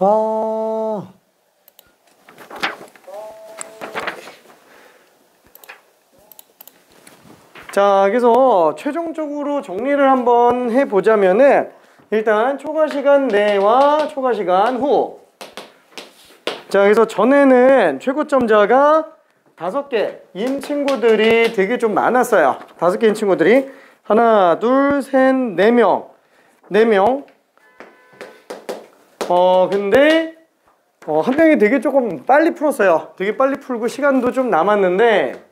아. 자, 그래서 최종적으로 정리를 한번 해보자면은 일단 초과시간 내와 초과시간 후. 자, 그래서 전에는 최고점자가 5개인 친구들이 되게 좀 많았어요. 5개인 친구들이 하나, 둘, 셋, 4명. 4명. 근데 한 명이 되게 조금 빨리 풀었어요. 되게 빨리 풀고 시간도 좀 남았는데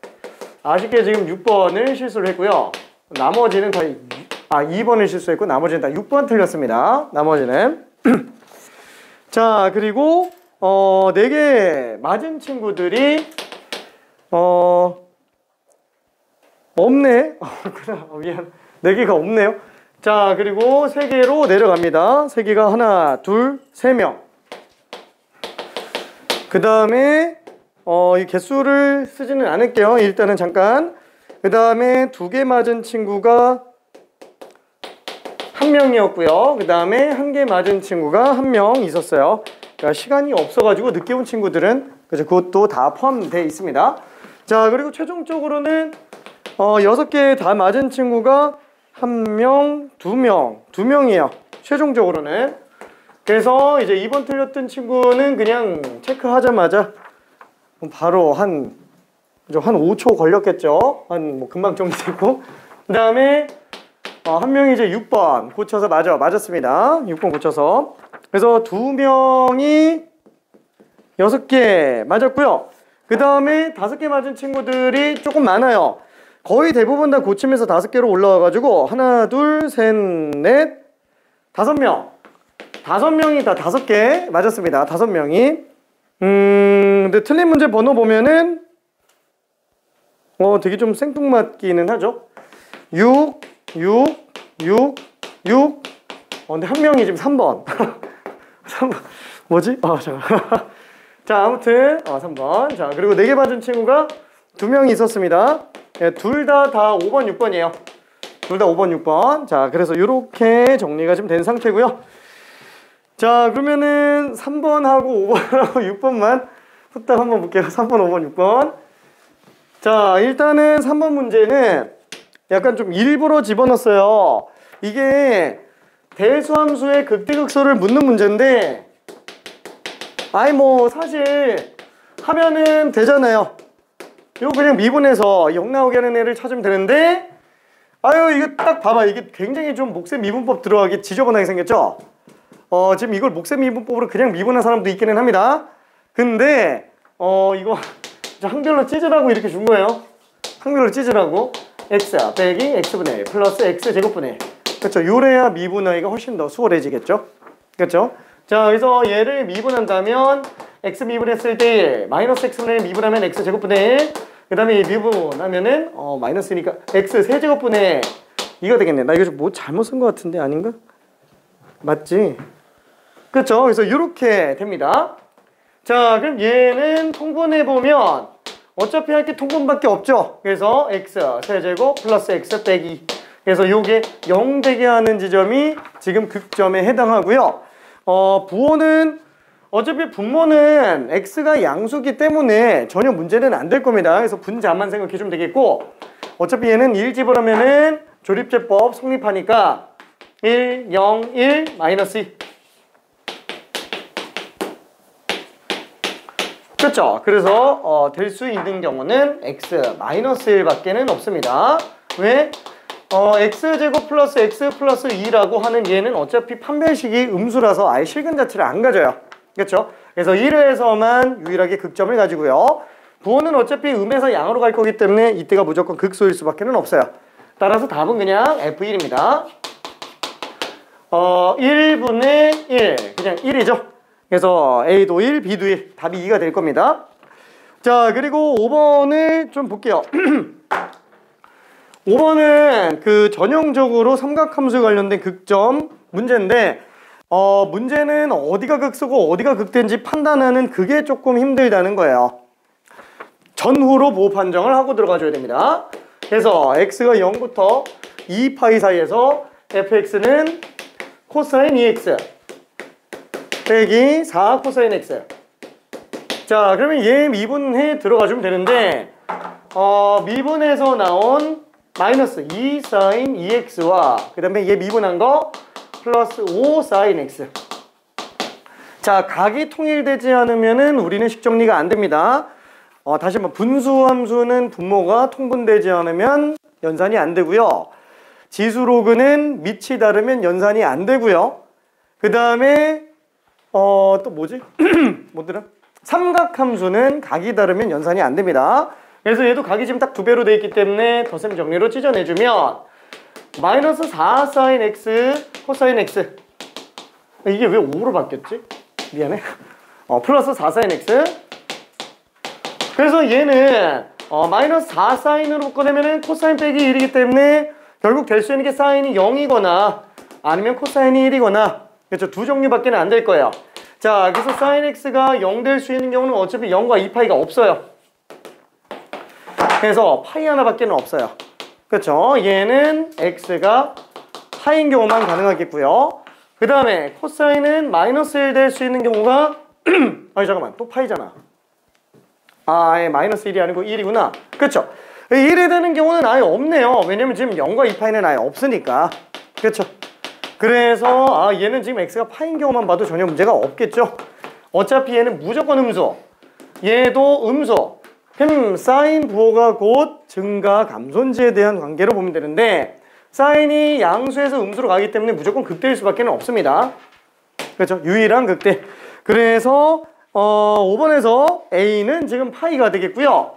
아쉽게 지금 6번을 실수를 했고요. 나머지는 다 2번을 실수했고 나머지는 다 6번 틀렸습니다. 나머지는 자, 그리고 4개 맞은 친구들이 없네. 미안. 4개가 없네요. 자, 그리고 3개로 내려갑니다. 3개가 하나, 둘, 3명. 그 다음에 이 개수를 쓰지는 않을게요. 일단은 잠깐. 그 다음에 2개 맞은 친구가 1명이었고요. 그 다음에 1개 맞은 친구가 1명 있었어요. 그러니까 시간이 없어가지고 늦게 온 친구들은 그것도 다 포함되어 있습니다. 자, 그리고 최종적으로는 6개 다 맞은 친구가 1명, 2명이에요. 최종적으로는. 그래서 이제 2번 틀렸던 친구는 그냥 체크하자마자 바로 한 5초 걸렸겠죠. 뭐 금방 정리되고. 그 다음에 한 명이 이제 6번 고쳐서 맞았습니다. 6번 고쳐서. 그래서 2명이 6개 맞았고요. 그 다음에 5개 맞은 친구들이 조금 많아요. 거의 대부분 다 고치면서 5개로 올라와가지고 하나, 둘, 셋, 넷, 5명. 5명이 다 5개 맞았습니다. 5명이. 근데 틀린 문제 번호 보면은 되게 좀 생뚱맞기는 하죠. 6, 6, 6, 6. 근데 한 명이 지금 3번. 3번. 뭐지? 잠깐. 자, 아무튼 3번. 자, 그리고 4개 맞은 친구가 2명이 있었습니다. 둘 다 5번, 6번이에요. 둘 다 5번, 6번. 자, 그래서 이렇게 정리가 좀 된 상태고요. 자, 그러면은 3번하고 5번하고 6번만 후딱 한번 볼게요. 3번, 5번, 6번. 자, 일단은 3번 문제는 약간 좀 일부러 집어넣었어요. 이게 대수함수의 극대극소를 묻는 문제인데 뭐 사실 하면은 되잖아요. 이거 그냥 미분해서 0 나오게 하는 애를 찾으면 되는데 이거 딱 봐봐. 이게 굉장히 좀 목세 미분법 들어가기 지저분하게 생겼죠? 지금 이걸 목세 미분법으로 그냥 미분한 사람도 있기는 합니다. 근데 이거 항별로 찢으라고 이렇게 준 거예요. 항별로 찢으라고. x 빼기 x분의 1 플러스 x제곱분의 1. 그렇죠? 요래야 미분하기가 훨씬 더 수월해지겠죠? 그렇죠? 자, 그래서 얘를 미분한다면 x 미분했을 때 1, 마이너스 x분의 1 미분하면 x제곱분의 1. 그 다음에 미분하면은 마이너스니까 x 세제곱분의 1. 이거 되겠네. 나 이거 좀 뭐 잘못 쓴 것 같은데 아닌가? 맞지? 그렇죠? 그래서 이렇게 됩니다. 자, 그럼 얘는 통분해보면 어차피 할 게 통분밖에 없죠. 그래서 x 세제곱 플러스 x 빼기. 그래서 요게 0 되게 하는 지점이 지금 극점에 해당하고요. 부호는 어차피 분모는 x가 양수기 때문에 전혀 문제는 안 될 겁니다. 그래서 분자만 생각해 주면 되겠고 어차피 얘는 1 집어넣으면은 조립제법 성립하니까 1, 0, 1, 마이너스 2. 그렇죠? 그래서 될 수 있는 경우는 x 마이너스 1밖에는 없습니다. 왜? x제곱 플러스 x 플러스 2라고 하는 얘는 어차피 판별식이 음수라서 아예 실근 자체를 안 가져요. 그렇죠? 그래서 1에서만 유일하게 극점을 가지고요. 부호는 어차피 음에서 양으로 갈 거기 때문에 이때가 무조건 극소일 수밖에 없어요. 따라서 답은 그냥 F1입니다. 1분의 1 그냥 1이죠. 그래서 A도 1, B도 1 답이 2가 될 겁니다. 자, 그리고 5번을 좀 볼게요. 5번은 그 전형적으로 삼각함수에 관련된 극점 문제인데 문제는 어디가 극소고 어디가 극대인지 판단하는 그게 조금 힘들다는 거예요. 전후로 보호 판정을 하고 들어가줘야 됩니다. 그래서 x가 0부터 2파이 사이에서 fx는 코사인 2x 빼기 4 코사인 x. 자, 그러면 얘 미분해 들어가주면 되는데 미분해서 나온 마이너스 2 사인 2x와 그 다음에 얘 미분한 거 플러스 5 사인 x. 자, 각이 통일되지 않으면은 우리는 식정리가 안 됩니다. 다시 한번 분수함수는 분모가 통분되지 않으면 연산이 안 되고요. 지수로그는 밑이 다르면 연산이 안 되고요. 그 다음에 또 뭐지? 뭐더라? 삼각함수는 각이 다르면 연산이 안 됩니다. 그래서 얘도 각이 지금 딱 2배로 돼 있기 때문에 덧셈 정리로 찢어내주면 마이너스 4 사인 x 코사인 x. 이게 왜 5로 바뀌었지? 미안해. 플러스 4 사인 x. 그래서 얘는 마이너스 4 사인으로 꺼내면은 코사인 빼기 1이기 때문에 결국 될 수 있는 게 사인이 0이거나 아니면 코사인이 1이거나, 그렇죠? 두 종류밖에 안 될 거예요. 자, 그래서 사인 x가 0 될 수 있는 경우는 어차피 0과 2파이가 없어요. 그래서 파이 하나밖에 없어요. 그렇죠? 얘는 x가 파인 경우만 가능하겠고요. 그 다음에 코사인은 마이너스 1 될 수 있는 경우가 아니 잠깐만, 또 파이잖아. 아예 마이너스 1이 아니고 1이구나. 그렇죠? 1이 되는 경우는 아예 없네요. 왜냐면 지금 0과 2파이는 아예 없으니까. 그렇죠? 그래서 얘는 지금 x가 파인 경우만 봐도 전혀 문제가 없겠죠. 어차피 얘는 무조건 음수, 얘도 음수. 그럼 사인 부호가 곧 증가 감소인지에 대한 관계로 보면 되는데, 사인이 양수에서 음수로 가기 때문에 무조건 극대일 수밖에 없습니다. 그렇죠? 유일한 극대. 그래서 5번에서 a는 지금 파이가 되겠고요.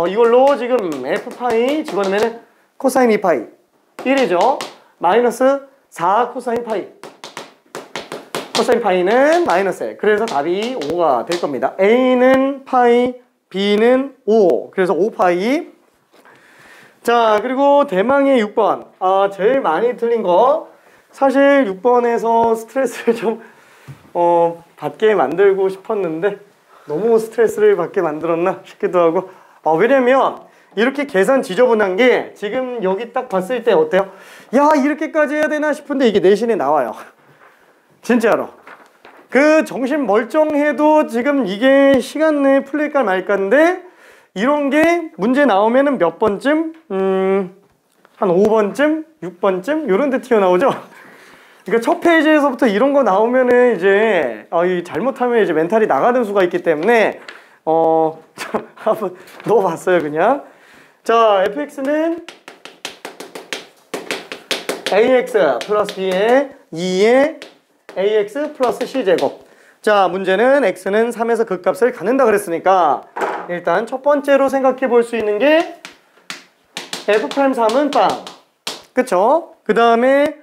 이걸로 지금 f파이 집어넣으면 코사인 2파이 1이죠. 마이너스 4 코사인 파이. 코사인 파이는 마이너스 1. 그래서 답이 5가 될 겁니다. a는 파이, b는 5. 그래서 5파이. 자, 그리고 대망의 6번. 제일 많이 틀린 거. 사실 6번에서 스트레스를 좀 받게 만들고 싶었는데 너무 스트레스를 받게 만들었나 싶기도 하고. 왜냐면 이렇게 계산 지저분한 게 지금 여기 딱 봤을 때 어때요? 야, 이렇게까지 해야 되나 싶은데 이게 내신에 나와요. 진짜로. 그 정신 멀쩡해도 지금 이게 시간 내에 풀릴까 말까인데, 이런 게 문제 나오면은 몇 번쯤? 한 5번쯤? 6번쯤? 요런 데 튀어나오죠? 그러니까 첫 페이지에서부터 이런 거 나오면은 이제 잘못하면 이제 멘탈이 나가는 수가 있기 때문에 한번 넣어봤어요 그냥. 자, fx는 ax 플러스 b에 2에 ax 플러스 c제곱. 자, 문제는 x는 3에서 극값을 갖는다 그랬으니까 일단 첫 번째로 생각해 볼 수 있는 게 f'3은 빵. 그쵸? 그 다음에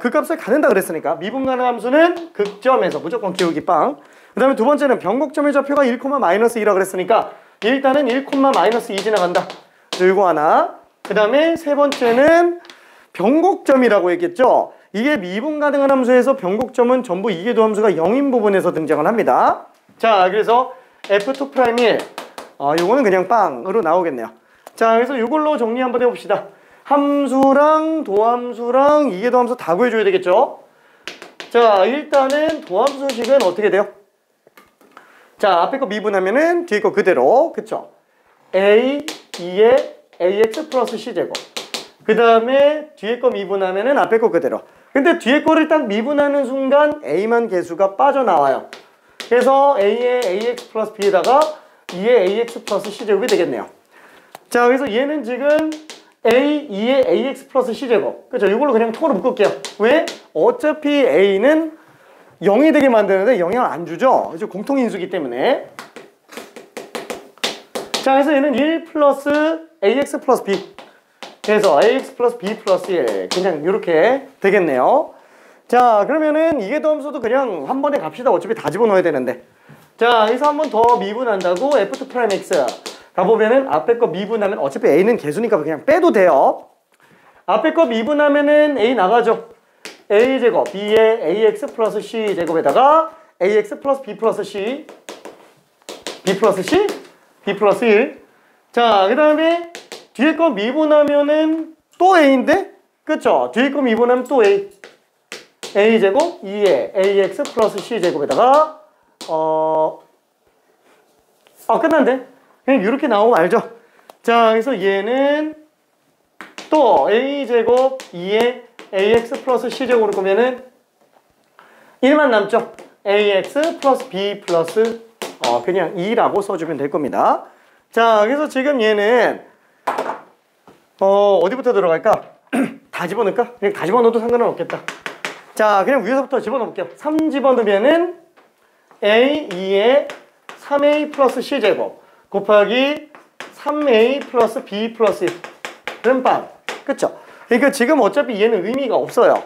극값을 갖는다 그랬으니까 미분 가능 함수는 극점에서 무조건 기울기 빵. 그 다음에 두 번째는 변곡점의 좌표가 1,-2라 그랬으니까 일단은 1,-2 지나간다. 요거 하나. 그 다음에 세 번째는 변곡점이라고 했겠죠. 이게 미분 가능한 함수에서 변곡점은 전부 이계도 함수가 0인 부분에서 등장을 합니다. 자, 그래서 f2'1 요거는 그냥 빵으로 나오겠네요. 자, 그래서 요걸로 정리 한번 해봅시다. 함수랑 도함수랑 이계도 함수 다 구해줘야 되겠죠. 자, 일단은 도함수식은 어떻게 돼요? 자, 앞에 거 미분하면은 뒤에 거 그대로. 그쵸? a 2에 ax 플러스 c제곱. 그 다음에 뒤에 거 미분하면은 앞에 거 그대로. 근데 뒤에 거를 딱 미분하는 순간 a만 개수가 빠져나와요. 그래서 a에 ax 플러스 b에다가 2에 ax 플러스 c제곱이 되겠네요. 자, 그래서 얘는 지금 a 2에 ax 플러스 c제곱. 그죠? 이걸로 그냥 통으로 묶을게요. 왜? 어차피 a는 0이 되게 만드는데 영향을 안 주죠? 이제 공통인수기 때문에. 자, 그래서 얘는 1 플러스 ax 플러스 b. 그래서 ax 플러스 b 플러스 1. 그냥 이렇게 되겠네요. 자, 그러면은 이계도 함수도 그냥 한 번에 갑시다. 어차피 다 집어넣어야 되는데. 자, 여기서 한 번 더 미분한다고 f2'x. 가보면은 앞에 거 미분하면 어차피 a는 개수니까 그냥 빼도 돼요. 앞에 거 미분하면은 a 나가죠. a제곱 b에 ax 플러스 c제곱에다가 ax 플러스 b 플러스 c b 플러스 c b 플러스 1. 자, 그 다음에 뒤에 거 미분하면은 또 a인데? 그쵸? 뒤에 거 미분하면 또 a. a제곱 2에 ax 플러스 c제곱에다가 끝난데? 그냥 이렇게 나오면 알죠? 자, 그래서 얘는 또 a제곱 2에 ax 플러스 c제곱으로 보면은 1만 남죠? ax 플러스 b 플러스 그냥 2라고 써주면 될 겁니다. 자, 그래서 지금 얘는 어디부터 들어갈까? 다 집어넣을까? 그냥 다 집어넣어도 상관은 없겠다. 자, 그냥 위에서부터 집어넣을게요. 3 집어넣으면은 a 2에 3a 플러스 c제곱 곱하기 3a 플러스 b 플러스 1 그럼 빵. 그쵸? 그러니까 지금 어차피 얘는 의미가 없어요.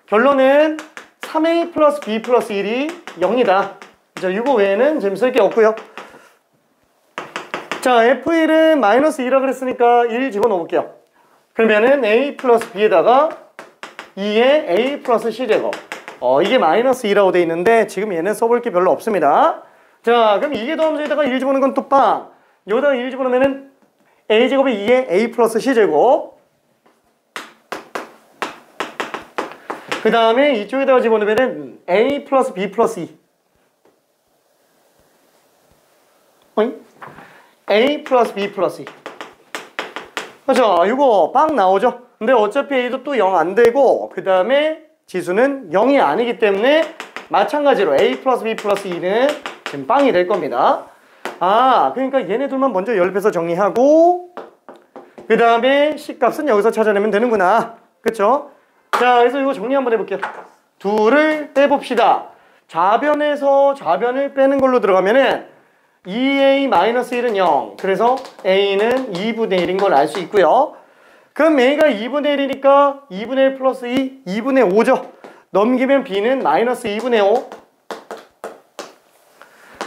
결론은 3a 플러스 b 플러스 1이 0이다. 자, 이거 외에는 지금 쓸 게 없고요. 자, f1은 마이너스 2라 그랬으니까 1 집어넣어 볼게요. 그러면은 a 플러스 b에다가 2에 a 플러스 c제곱 이게 마이너스 2라고 돼 있는데 지금 얘는 써볼 게 별로 없습니다. 자, 그럼 이게 더하면서에다가 1 집어넣는 건 또 빵. 여기다가 1 집어넣으면은 a제곱에 2에 a 플러스 c제곱 그 다음에 이쪽에다가 집어넣으면은 a 플러스 b 플러스 2 a 플러스 b 플러스 2 그렇죠? 이거 빵 나오죠? 근데 어차피 a도 또 0 안 되고 그 다음에 지수는 0이 아니기 때문에 마찬가지로 a 플러스 b 플러스 2는 지금 빵이 될 겁니다. 그러니까 얘네들만 먼저 연립해서 정리하고 그 다음에 C값은 여기서 찾아내면 되는구나. 그쵸? 자, 그래서 이거 정리 한번 해볼게요. 둘을 빼봅시다. 좌변에서 좌변을 빼는 걸로 들어가면은 2a-1은 0. 그래서 a는 2분의 1인 걸 알 수 있고요. 그럼 a가 2분의 1이니까 2분의 1 플러스 2, 2분의 5죠. 넘기면 b는 마이너스 2분의 5.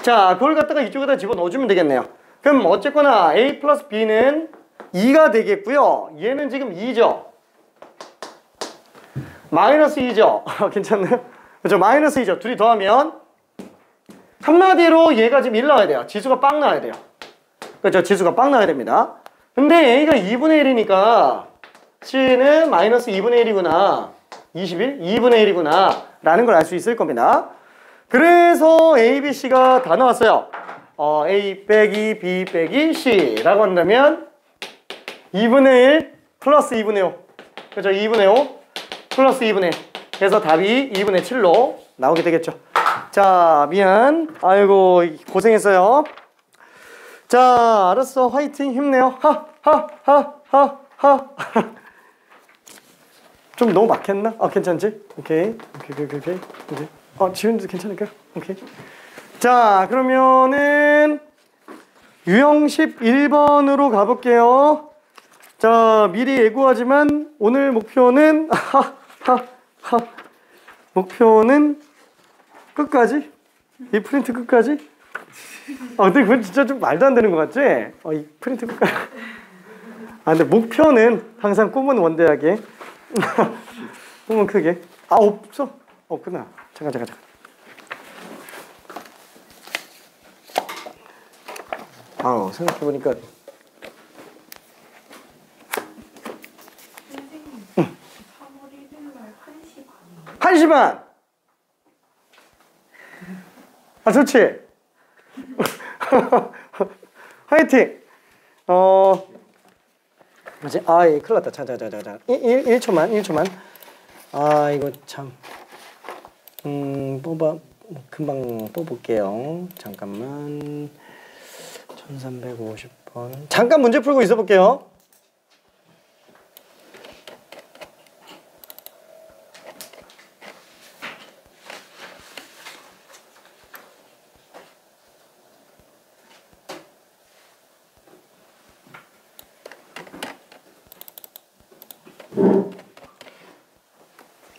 자, 그걸 갖다가 이쪽에다 집어넣어주면 되겠네요. 그럼 어쨌거나 a 플러스 b는 2가 되겠고요. 얘는 지금 2죠. 마이너스 2죠. 괜찮나요? 그렇죠. 마이너스 2죠. 둘이 더하면 한마디로 얘가 지금 1 나와야 돼요. 지수가 빵 나와야 돼요. 그렇죠. 지수가 빵 나와야 됩니다. 근데 a가 2분의 1이니까 c는 마이너스 2분의 1이구나. 21? 2분의 1이구나. 라는 걸 알 수 있을 겁니다. 그래서 a, b, c가 다 나왔어요. a 빼기 b 빼기 c 라고 한다면 2분의 1 플러스 2분의 5. 그렇죠. 2분의 5 플러스 2분의 1. 그래서 답이 2분의 7로 나오게 되겠죠. 자, 미안. 아이고, 고생했어요. 자, 알았어. 화이팅, 힘내요. 하. 좀 너무 막혔나? 괜찮지? 오케이. 지훈도 괜찮을까요? 오케이. 자, 그러면은 유형식 1번으로 가볼게요. 자, 미리 예고하지만 오늘 목표는 목표는 끝까지? 이 프린트 끝까지? 근데 그건 진짜 좀 말도 안 되는 것 같지? 이 프린트 끝까지. 근데 목표는 항상 꿈은 원대하게. 꿈은 크게. 없어. 없구나. 잠깐. 생각해보니까. 선생님, 3월 1일 날 1시 반이에요. 1시 반! 좋지? 화이팅! 뭐지? 큰일 났다. 자. 1초만. 이거 참. 금방 뽑을게요. 잠깐만. 1350번. 잠깐 문제 풀고 있어 볼게요.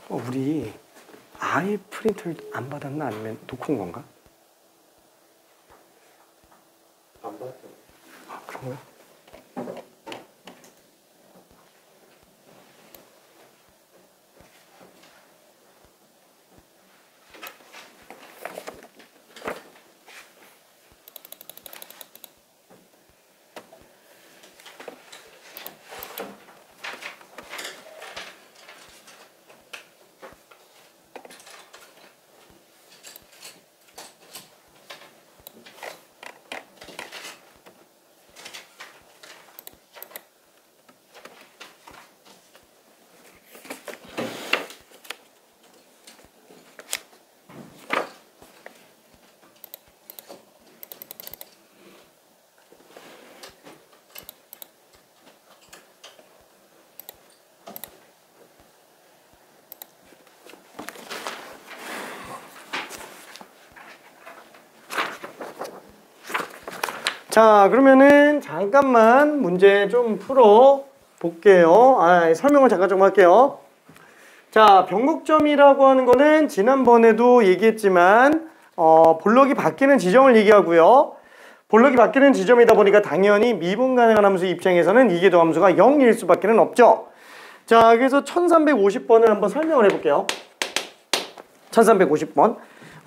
우리 아예 프린트를 안 받았나? 아니면 놓고 온 건가? 안 받았어요. 그런 거야? 자, 그러면은 잠깐만 문제 좀 풀어 볼게요. 설명을 잠깐 좀 할게요. 자, 변곡점이라고 하는 거는 지난번에도 얘기했지만 볼록이 바뀌는 지점을 얘기하고요. 볼록이 바뀌는 지점이다 보니까 당연히 미분 가능한 함수 입장에서는 이계도 함수가 0일 수밖에 없죠. 자, 그래서 1350번을 한번 설명을 해볼게요. 1350번.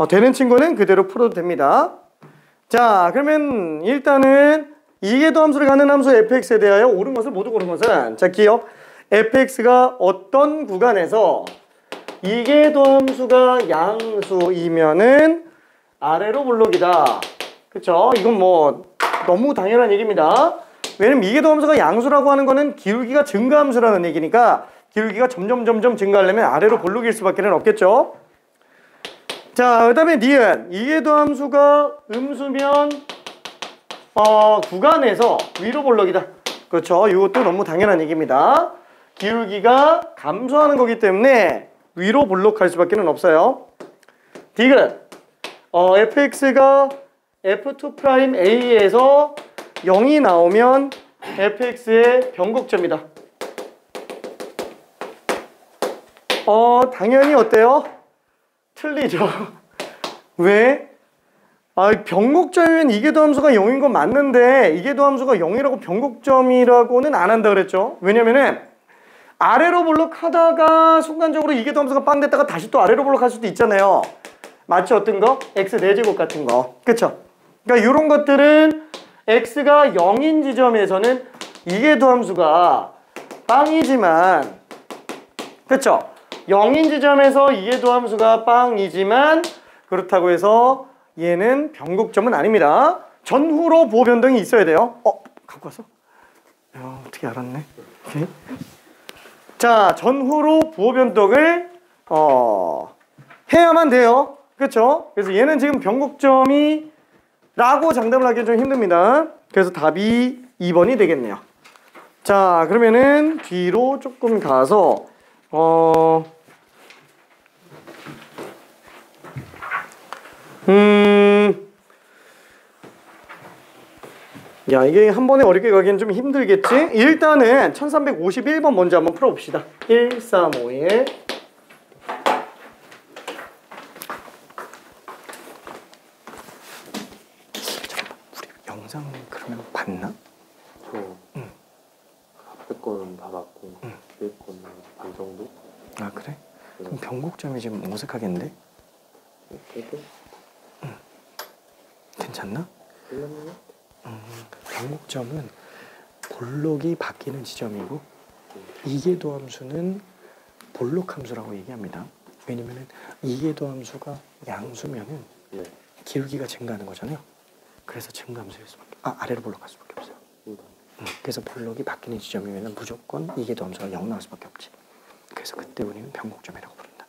되는 친구는 그대로 풀어도 됩니다. 자, 그러면 일단은 이계도 함수를 갖는 함수 fx에 대하여 옳은 것을 모두 고른 것은, 자, 기억. fx가 어떤 구간에서 이계도 함수가 양수이면은 아래로 볼록이다. 그쵸? 이건 뭐 너무 당연한 얘기입니다. 왜냐면 이계도 함수가 양수라고 하는 거는 기울기가 증가함수라는 얘기니까 기울기가 점점 증가하려면 아래로 볼록일 수밖에 없겠죠. 자, 그 다음에 니은 이계도 함수가 음수면 구간에서 위로 볼록이다. 그렇죠. 이것도 너무 당연한 얘기입니다. 기울기가 감소하는 거기 때문에 위로 볼록할 수밖에 없어요. 디귿 fx가 f2'a에서 0이 나오면 fx의 변곡점이다. 당연히 어때요? 틀리죠. 왜? 변곡점이면 이계도 함수가 0인 건 맞는데 이계도 함수가 0이라고 변곡점이라고는 안 한다 그랬죠. 왜냐면은 아래로 볼록하다가 순간적으로 이계도 함수가 빵 됐다가 다시 또 아래로 볼록할 수도 있잖아요. 마치 어떤 거? x 4제곱 같은 거. 그쵸? 그러니까 이런 것들은 x가 0인 지점에서는 이계도 함수가 빵이지만, 그쵸? 0인 지점에서 이계도 함수가 빵이지만 그렇다고 해서 얘는 변곡점은 아닙니다. 전후로 부호 변동이 있어야 돼요. 갖고 왔어? 야, 어떻게 알았네. 오케이. 자, 전후로 부호 변동을 해야만 돼요. 그렇죠? 그래서 얘는 지금 변곡점이 라고 장담을 하기 좀 힘듭니다. 그래서 답이 2번이 되겠네요. 자, 그러면은 뒤로 조금 가서 야, 이게 한 번에 어렵게 가기엔 좀 힘들겠지? 일단은 1351번 먼저 한번 풀어봅시다. 1351. 우리 영상 그러면 봤나? 앞에 거는 다 맞고 뒤에 거는 반 정도? 아, 그래? 그럼 변곡점이 지금 어색하겠는데? 괜찮나? 변곡점은 볼록이 바뀌는 지점이고 이계도 함수는 볼록 함수라고 얘기합니다. 왜냐면은 이계도 함수가 양수면은 기울기가 증가하는 거잖아요. 그래서 증가함수일 수밖에 아래로 볼록할 수밖에 없어요. 그래서 볼록이 바뀌는 지점이면은 무조건 이계도 함수가 0 나올 수밖에 없지. 그래서 그때 우리는 변곡점이라고 부른다.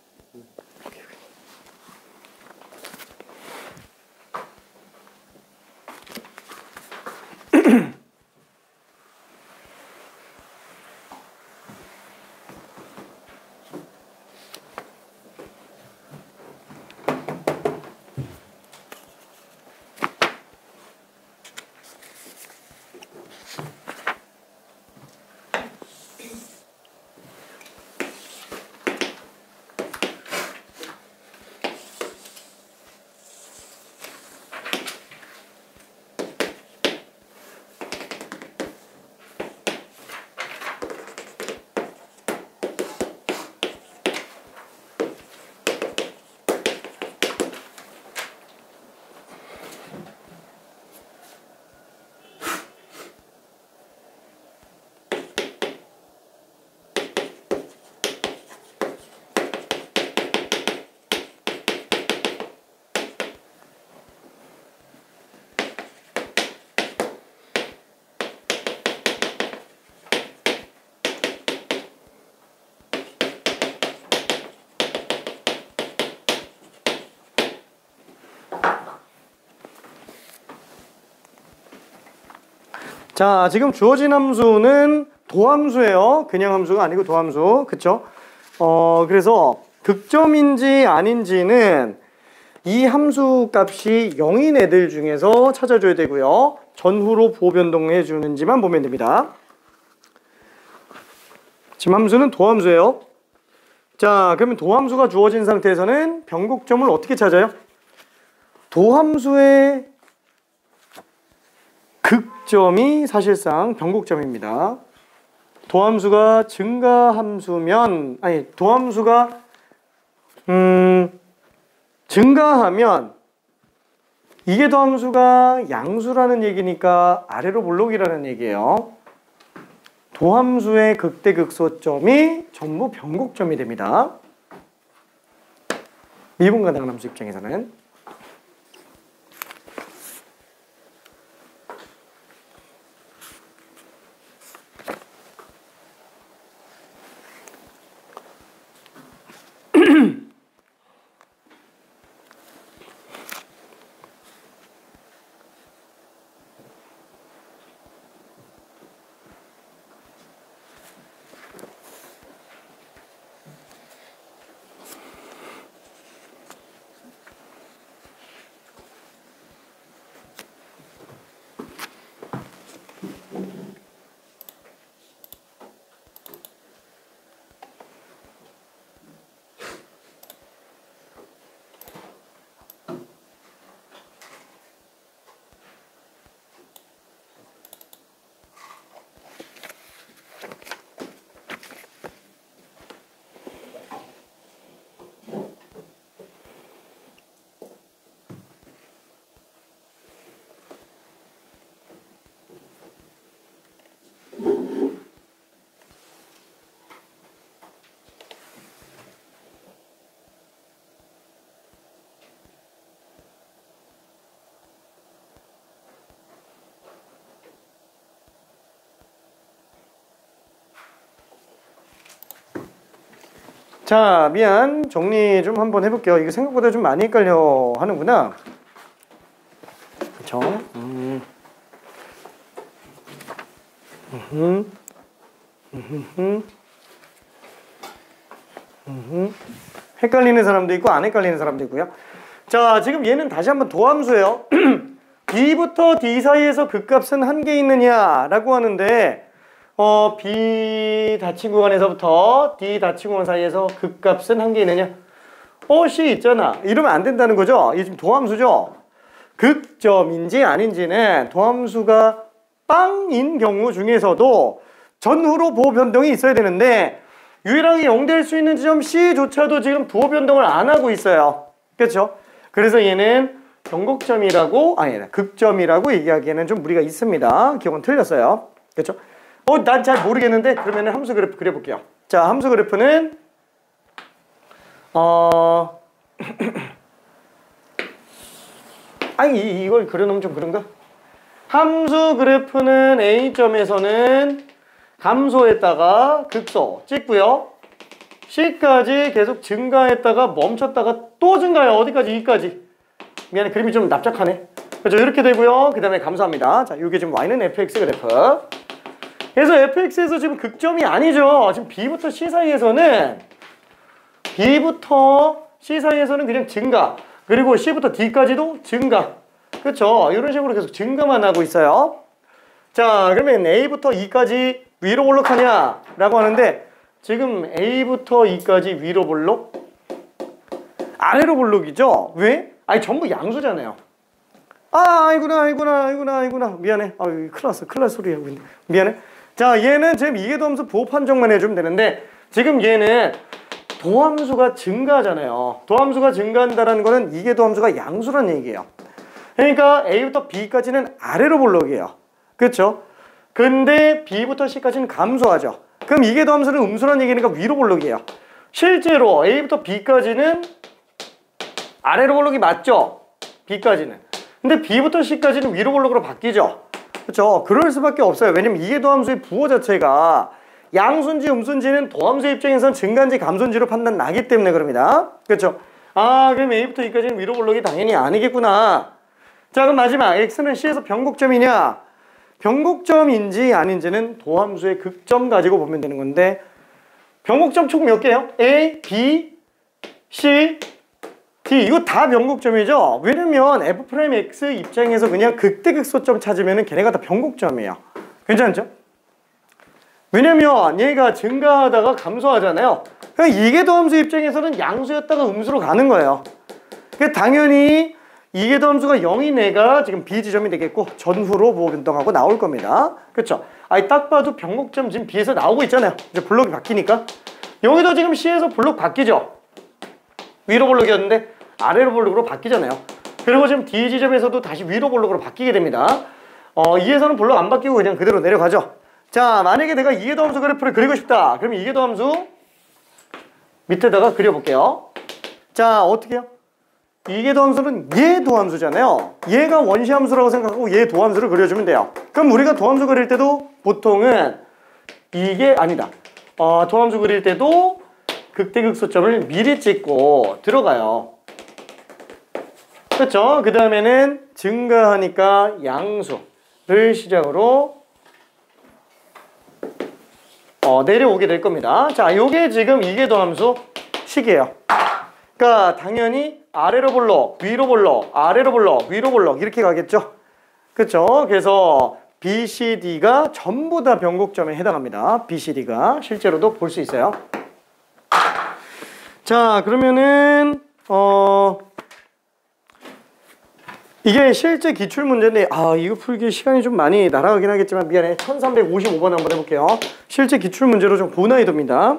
자, 지금 주어진 함수는 도함수예요. 그냥 함수가 아니고 도함수. 그쵸? 그래서 극점인지 아닌지는 이 함수 값이 0인 애들 중에서 찾아줘야 되고요. 전후로 부호 변동해 주는지만 보면 됩니다. 지금 함수는 도함수예요. 자, 그러면 도함수가 주어진 상태에서는 변곡점을 어떻게 찾아요? 도함수의 극점이 사실상 변곡점입니다. 도함수가 증가함수면, 아니, 도함수가 증가하면 이게 도함수가 양수라는 얘기니까 아래로 볼록이라는 얘기예요. 도함수의 극대극소점이 전부 변곡점이 됩니다. 미분가능한 함수 입장에서는. 자, 미안. 정리 좀 한번 해볼게요. 이게 생각보다 좀 많이 헷갈려 하는구나. 그쵸? 헷갈리는 사람도 있고 안 헷갈리는 사람도 있고요. 자, 지금 얘는 다시 한번 도함수예요. B부터 D 사이에서 극값은 한 개 있느냐라고 하는데 B 닫힌 구간에서부터 D 닫힌 구간 사이에서 극값은 한 개 있느냐? C 있잖아. 이러면 안 된다는 거죠. 이게 지금 도함수죠. 극점인지 아닌지는 도함수가 빵인 경우 중에서도 전후로 부호 변동이 있어야 되는데 유일하게 0될 수 있는 지점 C조차도 지금 부호 변동을 안 하고 있어요. 그렇죠? 그래서 얘는 변곡점이라고, 아니, 극점이라고 얘기하기에는 좀 무리가 있습니다. 기억은 틀렸어요. 그렇죠? 난 잘 모르겠는데 그러면 함수 그래프 그려볼게요. 자, 함수 그래프는 아니 이걸 그려놓으면 좀 그런가? 함수 그래프는 A점에서는 감소했다가 극소 찍고요. C까지 계속 증가했다가 멈췄다가 또 증가해요. 어디까지? E까지. 미안해, 그림이 좀 납작하네. 그렇죠? 이렇게 되고요. 그 다음에 감소합니다. 자, 이게 지금 Y는 fx 그래프. 그래서 fx에서 지금 극점이 아니죠. 지금 B부터 C 사이에서는 그냥 증가. 그리고 C부터 D까지도 증가. 그렇죠? 이런 식으로 계속 증가만 하고 있어요. 자, 그러면 A부터 E까지 위로 볼록하냐? 라고 하는데 지금 A부터 E까지 위로 볼록? 아래로 볼록이죠? 왜? 아니, 전부 양수잖아요. 아이구나. 미안해. 큰일 났어. 소리 하고 있네. 미안해. 자, 얘는 지금 이게 도함수 부호 판정만 해주면 되는데 지금 얘는 도함수가 증가하잖아요. 도함수가 증가한다는 거는 이게 도함수가 양수란 얘기예요. 그러니까 A부터 B까지는 아래로 볼록이에요. 그렇죠? 근데 B부터 C까지는 감소하죠. 그럼 이게 도함수는 음수란 얘기니까 위로 볼록이에요. 실제로 A부터 B까지는 아래로 볼록이 맞죠? B까지는. 근데 B부터 C까지는 위로 볼록으로 바뀌죠. 그렇죠? 그럴 수밖에 없어요. 왜냐면 이게 도함수의 부호 자체가 양수인지 음수인지는 도함수 입장에서는 증가인지 감소인지로 판단 나기 때문에 그럽니다. 그렇죠? 그럼 A부터 E까지는 위로 볼록이 당연히 아니겠구나. 자, 그럼 마지막 X는 C에서 변곡점이냐? 변곡점인지 아닌지는 도함수의 극점 가지고 보면 되는 건데 변곡점 총 몇 개요? A, B, C, D 이거 다 변곡점이죠? 왜냐면 F'X 입장에서 그냥 극대극소점 찾으면 걔네가 다 변곡점이에요. 괜찮죠? 왜냐면 얘가 증가하다가 감소하잖아요. 이계도함수 입장에서는 양수였다가 음수로 가는 거예요. 당연히 이계도함수가 0인 애가 지금 B 지점이 되겠고 전후로 뭐 변동하고 나올 겁니다. 그렇죠? 아니 딱 봐도 변곡점 지금 B에서 나오고 있잖아요. 이제 블록이 바뀌니까. 여기도 지금 C에서 블록 바뀌죠? 위로 블록이었는데 아래로 블록으로 바뀌잖아요. 그리고 지금 D 지점에서도 다시 위로 블록으로 바뀌게 됩니다. E에서는 블록 안 바뀌고 그냥 그대로 내려가죠. 자, 만약에 내가 이계도함수 그래프를 그리고 싶다. 그럼 이계도함수 밑에다가 그려볼게요. 자, 어떻게 해요? 이계도함수는 얘 도함수잖아요. 얘가 원시함수라고 생각하고 얘 도함수를 그려주면 돼요. 그럼 우리가 도함수 그릴 때도 보통은 이게 아니다. 도함수 그릴 때도 극대극소점을 미리 찍고 들어가요. 그렇죠? 그 다음에는 증가하니까 양수를 시작으로 내려오게 될 겁니다. 자, 요게 지금 이계도함수 식이에요. 그러니까 당연히 아래로 블록, 위로 블록, 아래로 블록, 위로 블록 이렇게 가겠죠. 그렇죠? 그래서 B, C, D가 전부 다 변곡점에 해당합니다. B, C, D가 실제로도 볼 수 있어요. 자, 그러면은 이게 실제 기출문제인데 이거 풀기 시간이 좀 많이 날아가긴 하겠지만 미안해. 1355번 한번 해볼게요. 실제 기출문제로 좀 고난이도입니다.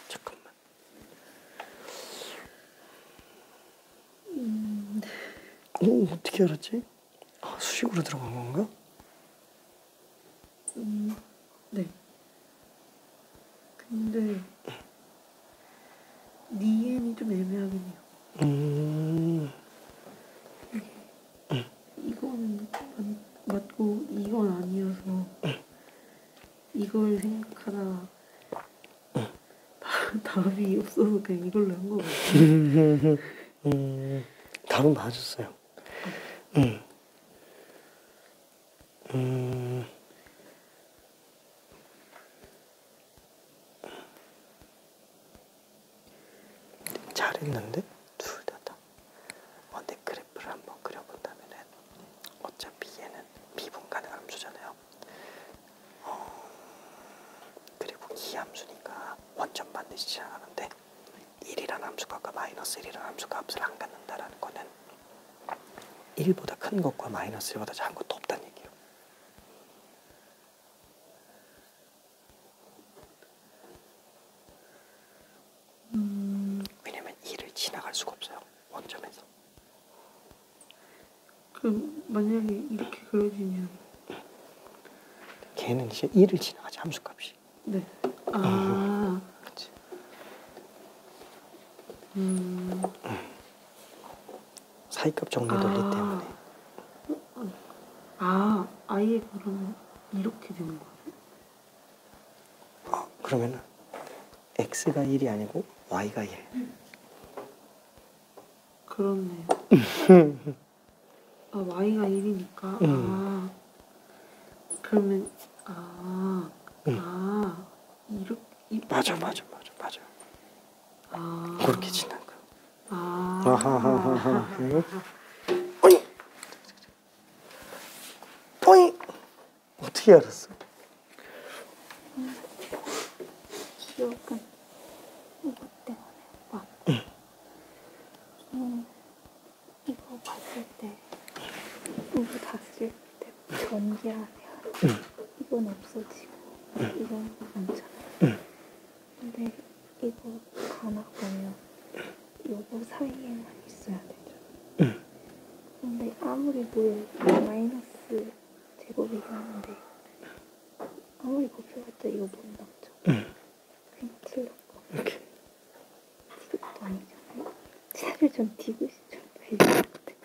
잠깐만. 어떻게 알았지? 수식으로 들어간 건가? 네. 근데 니엔이 좀 애매하긴 해요. 이건 맞고 이건 아니어서 이걸 생각하다 답이 없어서 그냥 이걸로 한 거 같아요. 답은 맞았어요. 잘했는데? 둘 다. 근데 그래프를 한번 그려본다면은 어차피 얘는 비분간의 함수잖아요. 그리고 이 함수니까 원점 반드시 지나가는데 1이라는 함수값과 -1이라는 함수가 값을 안 갖는다라는 거는 1보다 큰 것과 -1보다 작은 것도 없다는 얘기예요. 왜냐면 1을 지나갈 수가 없어요. 원점에서. 그럼 만약에 이렇게 그려지면 걔는 이제 1을 지나가지 함수값이. 네. 그치. 사이값 정리 논리 때문에. 아예 그러면 이렇게 되는 거예요? 그러면은 x가 1이 아니고 y가 1. 그렇네요. y가 1이니까 그러면 이렇게 맞아. 그렇게 지난 거. 어이. 어떻게 알았어? 기억은 이것 때문에 막 이거 봤을 때 이거 다 쓸 때 전기하면 이건 없어지고 이건 괜찮아. 근데 이거 다 나가면 요거 사이에만 있어야 되죠. 근데 아무리 마이너스 제곱이긴 한데 아무리 곱해봤자 이거 못 남죠. 그냥 틀렸고. 이것도 아니잖아요. 사실 전 디귿이 좀 배려거든요.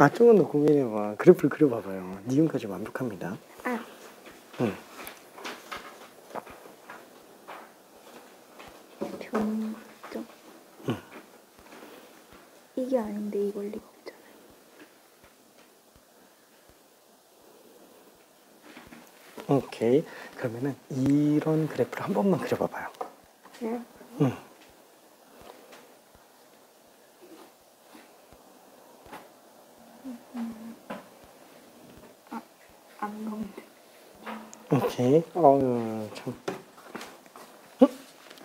아, 조금 더 고민해봐. 그래프를 그려봐봐요. 니은까지 완벽합니다. 아. 응. 점점. 응. 이게 아닌데 이걸 리가 없잖아요. 오케이. 그러면은 이런 그래프를 한 번만 그려봐봐요. 네. 응. 안 가면 돼. 오케이. 참.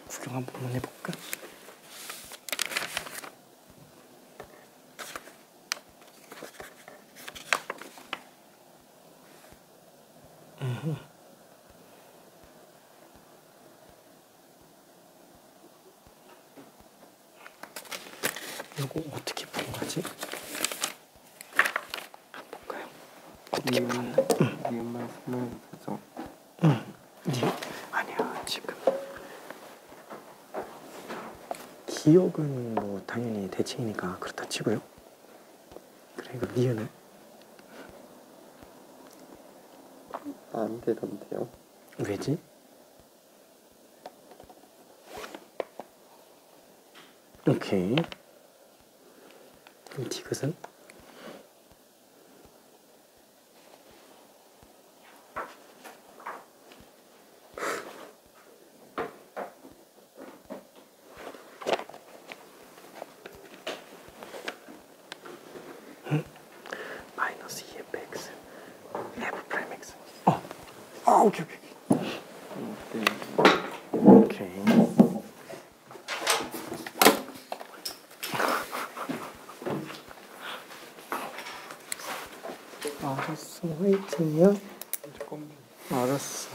구경 한 번만 해볼까? 이거 어떻게 푸는 거지? 볼까요? 어떻게 풀었나? 니은 말씀을 해서 응. 아니야, 지금 기억은 뭐 당연히 대칭이니까 그렇다 치고요. 그리고 니은은 안 되던데요. 왜지? 오케이. 그럼 디귿은? 마이너스 2fx f 프라임 x. 오케이. 오케이. 알았어, 화이팅이야? 조금 알았어.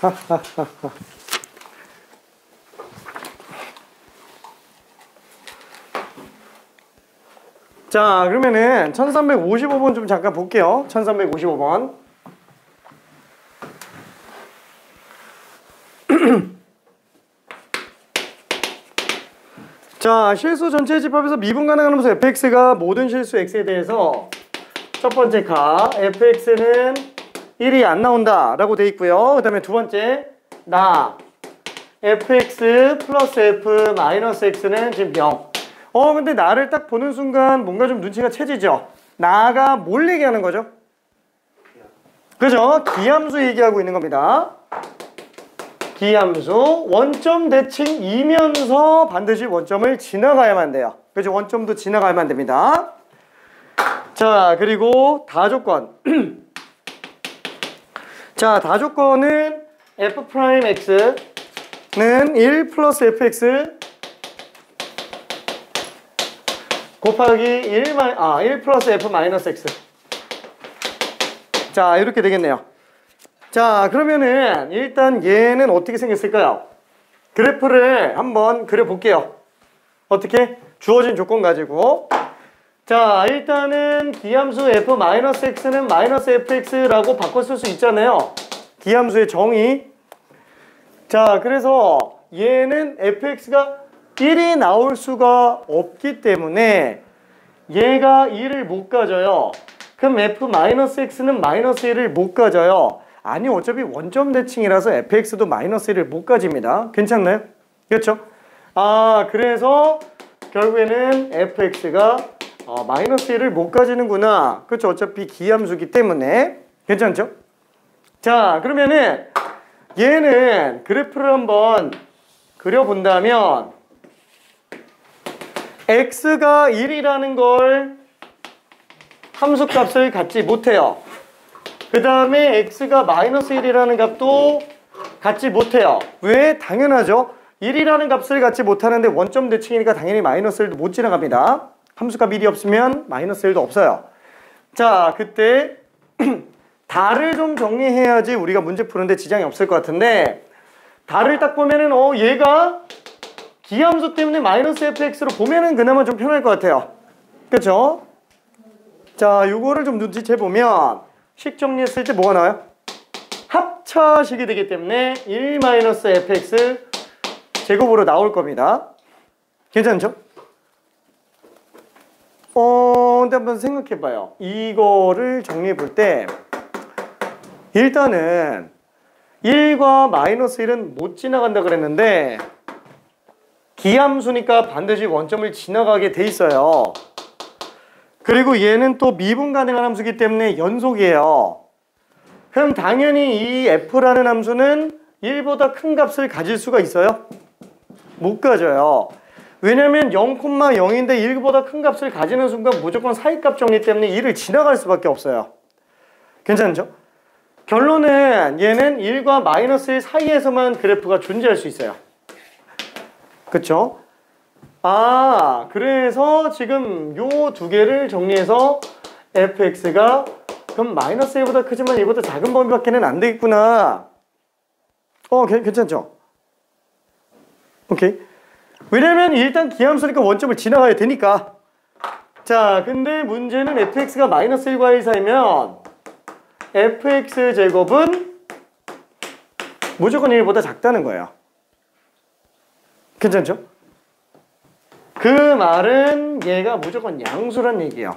하하하하. 자, 그러면은 1355번 좀 잠깐 볼게요. 1355번. 자, 실수 전체 집합에서 미분 가능한 함수 fx가 모든 실수 x에 대해서 첫 번째 가 fx는 1이 안 나온다 라고 돼 있고요. 그 다음에 두 번째 나 fx 플러스 f 마이너스 x는 지금 0. 근데 나를 딱 보는 순간 뭔가 좀 눈치가 채지죠. 나가 뭘 얘기하는 거죠? 그죠? 기함수 얘기하고 있는 겁니다. 기함수 원점 대칭이면서 반드시 원점을 지나가야만 돼요. 그죠? 원점도 지나가야만 됩니다. 자, 그리고 다조건. 자, 다조건은 f'x는 1 플러스 fx 곱하기 1 플러스 f 마이너스 x. 자, 이렇게 되겠네요. 자, 그러면은 일단 얘는 어떻게 생겼을까요? 그래프를 한번 그려볼게요. 어떻게? 주어진 조건 가지고. 자, 일단은 기함수 f-x는 마이너스 fx라고 바꿔 쓸 수 있잖아요. 기함수의 정의. 자, 그래서 얘는 fx가 1이 나올 수가 없기 때문에 얘가 1을 못 가져요. 그럼 f-x는 마이너스 1을 못 가져요. 아니, 어차피 원점 대칭이라서 fx도 마이너스 1을 못 가집니다. 괜찮나요? 그렇죠? 그래서 결국에는 fx가 마이너스 1을 못 가지는구나. 그렇죠? 어차피 기함수기 때문에. 괜찮죠? 자, 그러면은 얘는 그래프를 한번 그려본다면 x가 1이라는 걸 함수값을 갖지 못해요. 그 다음에 x가 마이너스 1이라는 값도 갖지 못해요. 왜? 당연하죠. 1이라는 값을 갖지 못하는데 원점 대칭이니까 당연히 마이너스 1도 못 지나갑니다. 함수값 1이 없으면 마이너스 1도 없어요. 자, 그때 달을 좀 정리해야지 우리가 문제 푸는데 지장이 없을 것 같은데, 달을 딱 보면은 얘가 기함수 때문에 마이너스 fx로 보면은 그나마 좀 편할 것 같아요. 그쵸? 자, 요거를 좀 눈치채보면 식 정리했을 때 뭐가 나와요? 합 합차식이 되기 때문에 1-fx 제곱으로 나올 겁니다. 괜찮죠? 근데 한번 생각해 봐요. 이거를 정리해 볼 때 일단은 1과 -1은 못 지나간다 그랬는데 기함수니까 반드시 원점을 지나가게 돼 있어요. 그리고 얘는 또 미분 가능한 함수이기 때문에 연속이에요. 그럼 당연히 이 f라는 함수는 1보다 큰 값을 가질 수가 있어요? 못 가져요. 왜냐면 0,0인데 1보다 큰 값을 가지는 순간 무조건 사이값 정리 때문에 1을 지나갈 수밖에 없어요. 괜찮죠? 결론은 얘는 1과 -1 사이에서만 그래프가 존재할 수 있어요. 그쵸? 그래서 지금 요 두 개를 정리해서 fx가 그럼 -1보다 크지만 1보다 작은 범위밖에는 안 되겠구나. 괜찮죠? 오케이. 왜냐면 일단 기함수니까 원점을 지나가야 되니까. 자, 근데 문제는 fx가 -1과 1 사이면 fx 제곱은 무조건 1보다 작다는 거예요. 괜찮죠? 그 말은 얘가 무조건 양수란 얘기예요.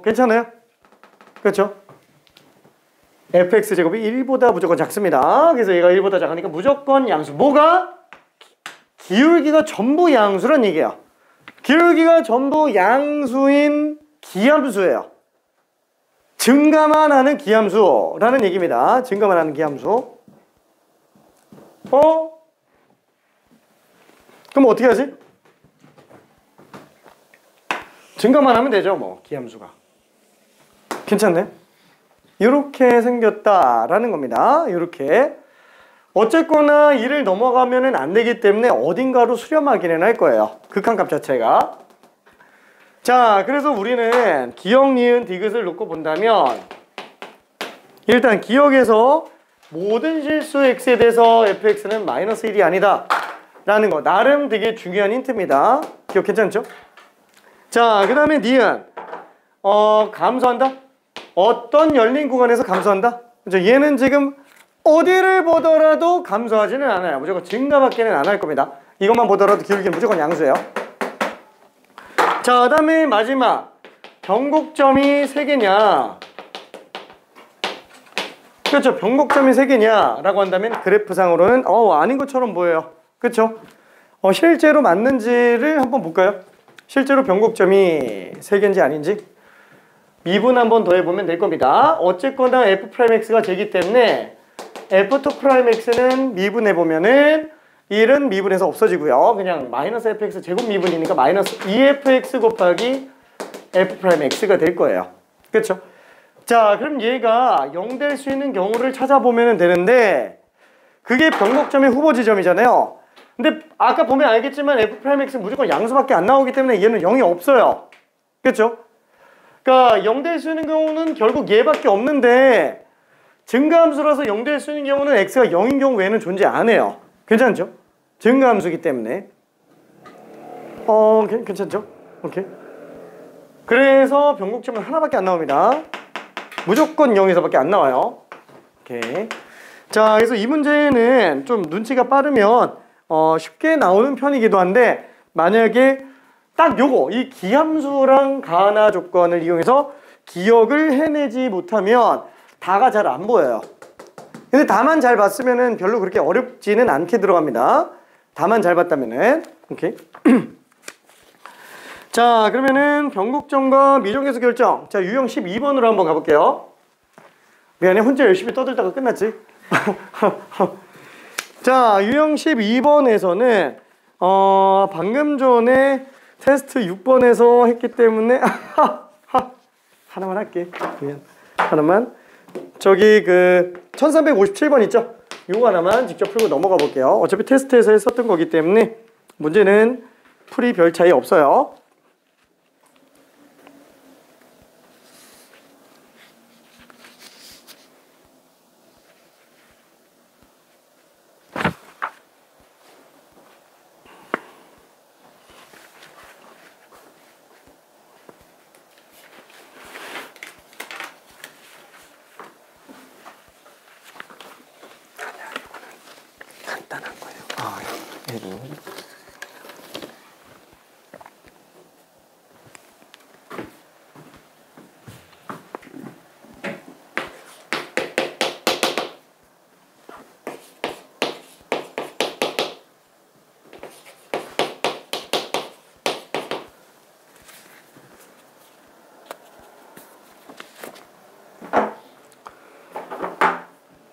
괜찮아요? 그렇죠? fx 제곱이 1보다 무조건 작습니다. 그래서 얘가 1보다 작으니까 무조건 양수. 뭐가? 기울기가 전부 양수란 얘기예요. 기울기가 전부 양수인 기함수예요. 증가만 하는 기함수라는 얘기입니다. 증가만 하는 기함수. 그럼 어떻게 하지? 증가만 하면 되죠, 뭐 기함수가. 괜찮네? 이렇게 생겼다라는 겁니다. 이렇게. 어쨌거나 1을 넘어가면은 안 되기 때문에 어딘가로 수렴하기는 할 거예요. 극한값 자체가. 자, 그래서 우리는 기억, 니은, 디귿을 놓고 본다면 일단 기억에서 모든 실수 x에 대해서 fx는 -1이 아니다 라는 거 나름 되게 중요한 힌트입니다. 기억 괜찮죠? 자, 그 다음에 니은 감소한다? 어떤 열린 구간에서 감소한다? 그렇죠? 얘는 지금 어디를 보더라도 감소하지는 않아요. 무조건 증가밖에는 안 할 겁니다. 이것만 보더라도 기울기는 무조건 양수예요. 자, 그 다음에 마지막 변곡점이 3개냐? 그렇죠. 변곡점이 3개냐 라고 한다면 그래프상으로는 아닌 것처럼 보여요. 그렇죠? 실제로 맞는지를 한번 볼까요? 실제로 변곡점이 3개인지 아닌지 미분 한번 더 해보면 될 겁니다. 어쨌거나 f'x가 제기 때문에 f2'x는 미분해보면은 1은 미분해서 없어지고요. 그냥 -fx 제곱 미분이니까 -2fx 곱하기 f'x가 될 거예요. 그렇죠? 자, 그럼 얘가 0 될 수 있는 경우를 찾아보면 되는데 그게 변곡점의 후보 지점이잖아요. 근데 아까 보면 알겠지만 f'x는 무조건 양수밖에 안 나오기 때문에 얘는 0이 없어요. 그렇죠? 그러니까 0 될 수 있는 경우는 결국 얘밖에 없는데 증가함수라서 0 될 수 있는 경우는 x가 0인 경우 외에는 존재 안 해요. 괜찮죠? 증가함수이기 때문에. 괜찮죠? 오케이. 그래서 변곡점은 하나밖에 안 나옵니다. 무조건 0에서밖에 안 나와요. 오케이. 자, 그래서 이 문제는 좀 눈치가 빠르면 쉽게 나오는 편이기도 한데 만약에 딱 요거 이 기함수랑 가나 조건을 이용해서 기억을 해내지 못하면 다가 잘 안 보여요. 근데 다만 잘 봤으면은 별로 그렇게 어렵지는 않게 들어갑니다. 다만 잘 봤다면은. 오케이. 자, 그러면은 변곡점과 미정계수 결정. 자, 유형 12번으로 한번 가볼게요. 미안해, 혼자 열심히 떠들다가 끝났지. 자, 유형 12번에서는 방금 전에 테스트 6번에서 했기 때문에 하나만 할게. 미안. 하나만. 저기 그 1357번 있죠? 이거 하나만 직접 풀고 넘어가 볼게요. 어차피 테스트에서 했었던 거기 때문에 문제는 풀이 별 차이 없어요.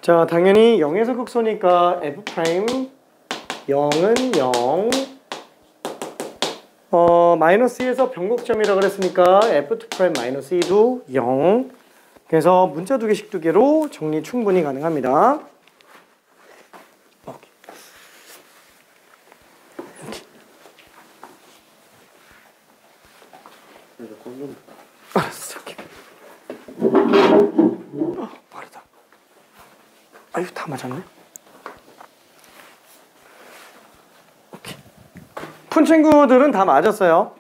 자, 당연히 0에서 극소니까 f 프라임 0은 0. 마이너스 2에서 변곡점이라 그랬으니까 f2 프라임 마이너스 2도 0. 그래서 문자 두 개씩 두 개로 정리 충분히 가능합니다. 알았어. 빠르다. 아유, 다 맞았네. 오케이. 푼 친구들은 다 맞았어요.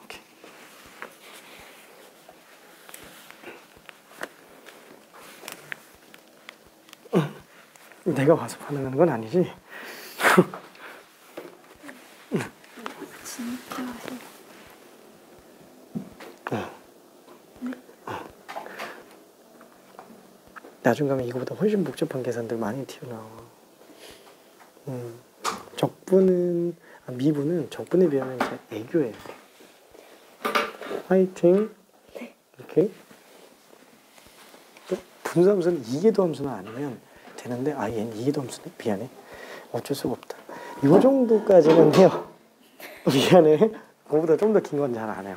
오케이. 내가 와서 반응하는 건 아니지. 진짜 나중 가면 이거보다 훨씬 복잡한 계산들 많이 튀어나와. 적분은 미분은 적분에 비하면 진짜 애교예요. 화이팅. 이렇게. 분수함수는 이계도함수는 아니면 되는데 얘는 이계도함수네. 미안해. 어쩔 수가 없다. 이 정도까지는 해요. 미안해. 그거보다 좀 더 긴 건 잘 안 해요.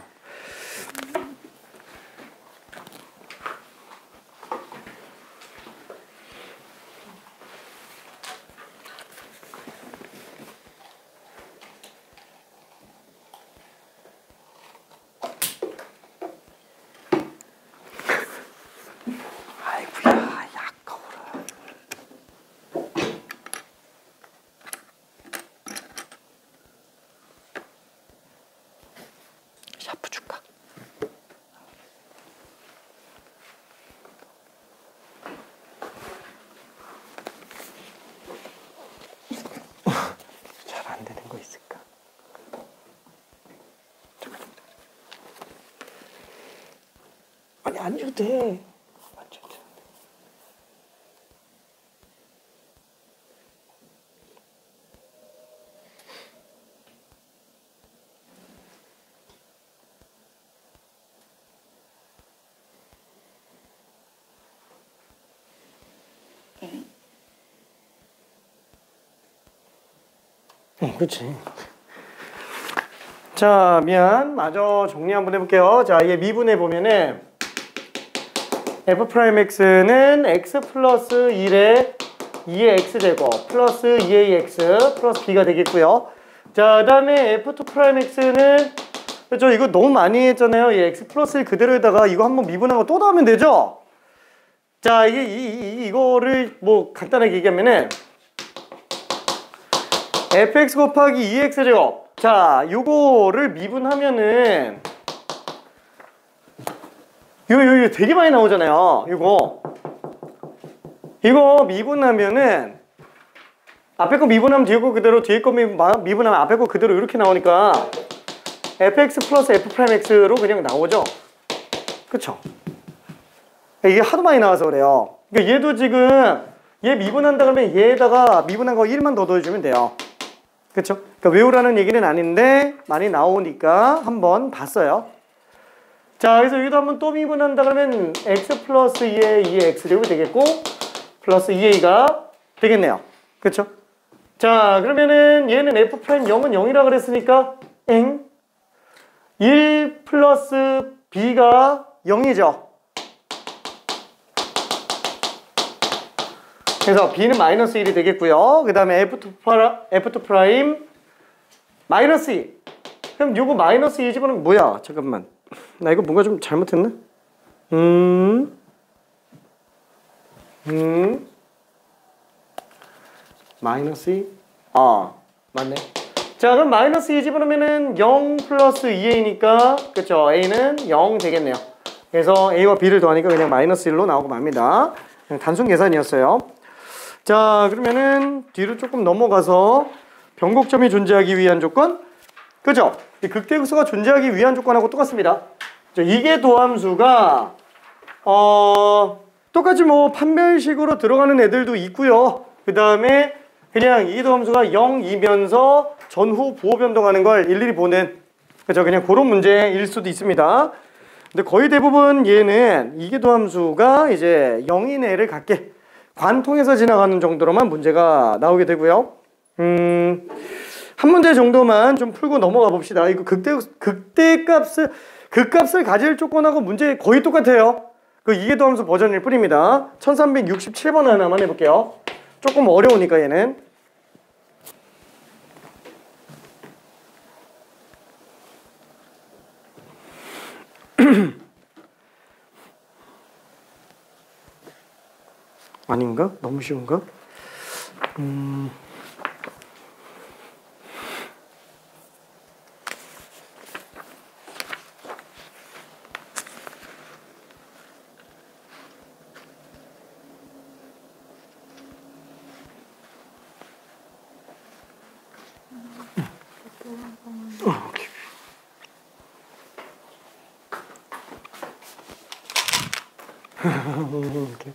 아이고야, 아까워라. 샤프 줄까? 잘 안 되는 거 있을까? 아니, 안 줘도 돼. 안 줘도 돼. 그렇지. 자, 미안. 마저 정리 한번 해볼게요. 자, 얘 미분해 보면은 f 프라임 x는 x 플러스 1에 2의 x제곱 플러스 2의 x 플러스 b가 되겠고요. 자, 그 다음에 f2 프라임 x는 그렇죠. 이거 너무 많이 했잖아요. 이 x 플러스 1 그대로에다가 이거 한번 미분하고 또 넣으면 되죠. 자, 이거를 뭐 간단하게 얘기하면은 fx 곱하기 2x제곱. 자, 요거를 미분하면은 요 되게 많이 나오잖아요. 이거 미분하면은 앞에 거 미분하면 뒤에 거 그대로, 뒤에 거 미분하면 앞에 거 그대로 이렇게 나오니까 fx 플러스 f 프라임 x로 그냥 나오죠. 그쵸? 이게 하도 많이 나와서 그래요. 그러니까 얘도 지금 얘 미분한다 그러면 얘에다가 미분한 거 1만 더 넣어주면 돼요. 그쵸? 그러니까 외우라는 얘기는 아닌데 많이 나오니까 한번 봤어요. 자, 그래서 여기도 한번 또 미분한다 그러면 x 플러스 2의 2의 x제곱이 되겠고 플러스 2a가 되겠네요. 그쵸? 자, 그러면은 얘는 f 프라임 0은 0이라 그랬으니까 1 플러스 b가 0이죠. 그래서 b는 마이너스 1이 되겠고요. 그 다음에 f2 프라임 마이너스 2. 그럼 요거 마이너스 2 집어넣으면 뭐야? 잠깐만. 나 이거 뭔가 좀 잘못했나? 마이너스 2? 맞네. 자, 그럼 마이너스 2 집어넣으면은 0 플러스 2a니까 그쵸? a는 0 되겠네요. 그래서 a와 b를 더하니까 그냥 마이너스 1로 나오고 맙니다. 그냥 단순 계산이었어요. 자, 그러면은 뒤로 조금 넘어가서 변곡점이 존재하기 위한 조건? 그죠? 이 극대극소가 존재하기 위한 조건하고 똑같습니다. 이게 도함수가 똑같이 뭐 판별식으로 들어가는 애들도 있고요. 그 다음에 그냥 이 도함수가 0이면서 전후 부호 변동하는 걸 일일이 보는, 그죠? 그냥 그런 문제일 수도 있습니다. 근데 거의 대부분 얘는 이계도 함수가 이제 0인 애를 갖게 관통해서 지나가는 정도로만 문제가 나오게 되고요. 한 문제 정도만 좀 풀고 넘어가 봅시다. 이거 극값을 가질 조건하고 문제 거의 똑같아요. 그 이계도 함수 버전일 뿐입니다. 1367번 하나만 해볼게요. 조금 어려우니까 얘는. 아닌가? 너무 쉬운가? 오케이. 오케이.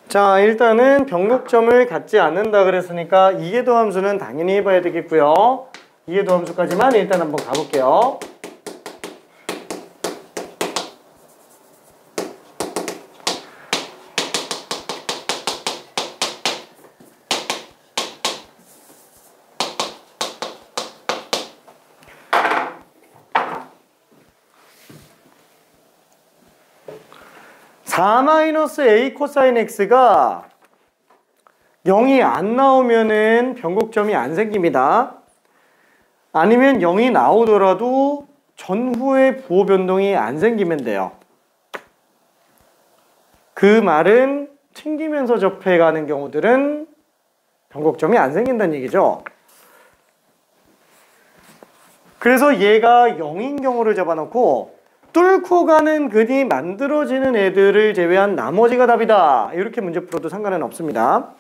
자, 일단은 변곡점을 갖지 않는다 그랬으니까 이계도 함수는 당연히 해봐야 되겠고요. 이계도 함수까지만 일단 한번 가볼게요. (4-a 코사인 x가 0이 안 나오면은 변곡점이 안 생깁니다. 아니면 0이 나오더라도 전후의 부호 변동이 안 생기면 돼요. 그 말은 튕기면서 접해가는 경우들은 변곡점이 안 생긴다는 얘기죠. 그래서 얘가 0인 경우를 잡아놓고 뚫고 가는 근이 만들어지는 애들을 제외한 나머지가 답이다. 이렇게 문제 풀어도 상관은 없습니다.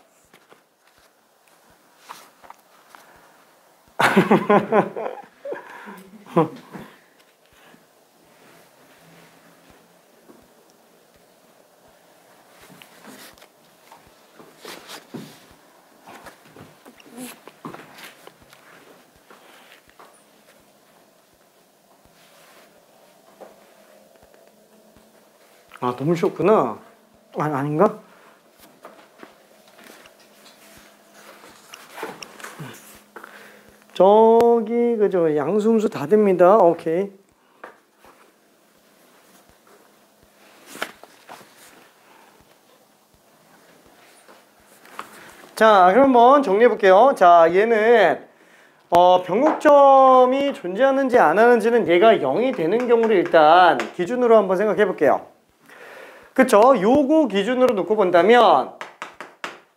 아, 너무 쉬웠구나. 아닌가? 저기 그죠, 양수음수 다 됩니다. 오케이. 자, 그럼 한번 정리해 볼게요. 자, 얘는 변곡점이 존재하는지 안 하는지는 얘가 0이 되는 경우를 일단 기준으로 한번 생각해 볼게요. 그쵸? 요거 기준으로 놓고 본다면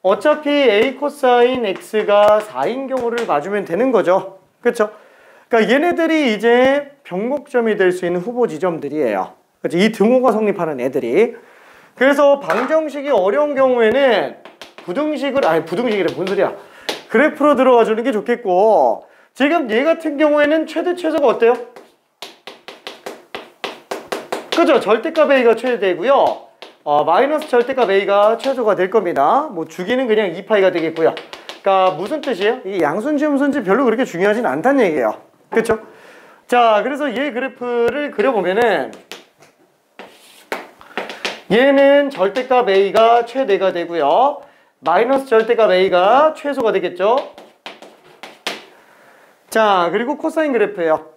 어차피 a 코사인 x가 4인 경우를 봐주면 되는 거죠. 그쵸? 그러니까 얘네들이 이제 변곡점이 될 수 있는 후보 지점들이에요. 그쵸? 이 등호가 성립하는 애들이. 그래서 방정식이 어려운 경우에는 부등식이래 뭔 소리야. 그래프로 들어가 주는 게 좋겠고, 지금 얘 같은 경우에는 최대 최소가 어때요? 그죠? 절대값 a가 최대되고요. 마이너스 절대값 a가 최소가 될 겁니다. 뭐 주기는 그냥 2파이가 되겠고요. 그러니까 무슨 뜻이에요? 이게 양수인지 음수인지 별로 그렇게 중요하진 않다는 얘기예요. 그렇죠? 자, 그래서 얘 그래프를 그려보면은 얘는 절대값 a가 최대가 되고요. 마이너스 절대값 a가 최소가 되겠죠? 자, 그리고 코사인 그래프예요.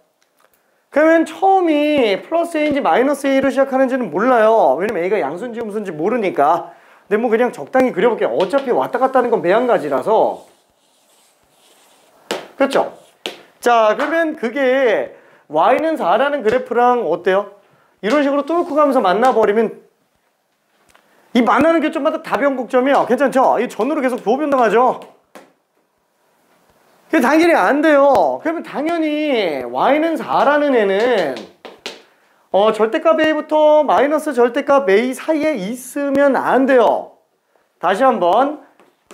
그러면 처음이 플러스 A인지 마이너스 A로 시작하는지는 몰라요. 왜냐면 A가 양수인지 음수인지 모르니까. 근데 뭐 그냥 적당히 그려볼게요. 어차피 왔다 갔다 하는 건 매한가지라서. 그렇죠? 자, 그러면 그게 y는 4라는 그래프랑 어때요? 이런 식으로 뚫고 가면서 만나버리면 이 만나는 교점마다 다 변곡점이요. 괜찮죠? 이 전으로 계속 부호 변동하죠? 그게 당연히 안 돼요. 그러면 당연히 y는 4라는 애는 절대값 a부터 마이너스 절대값 a 사이에 있으면 안 돼요. 다시 한번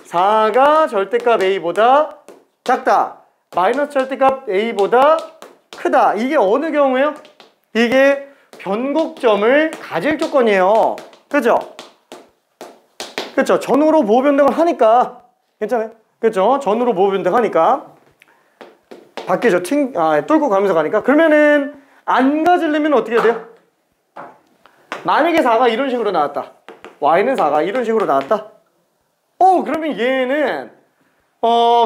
4가 절대값 a보다 작다. 마이너스 절대값 a보다 크다. 이게 어느 경우예요? 이게 변곡점을 가질 조건이에요. 그죠? 그죠? 전후로 부호 변동을 하니까 괜찮아요? 그죠? 전후로 부호 변동하니까 바뀌죠. 뚫고 가면서 가니까. 그러면은 안 가지려면 어떻게 해야 돼요? 만약에 4가 이런 식으로 나왔다. y는 4가 이런 식으로 나왔다. 그러면 얘는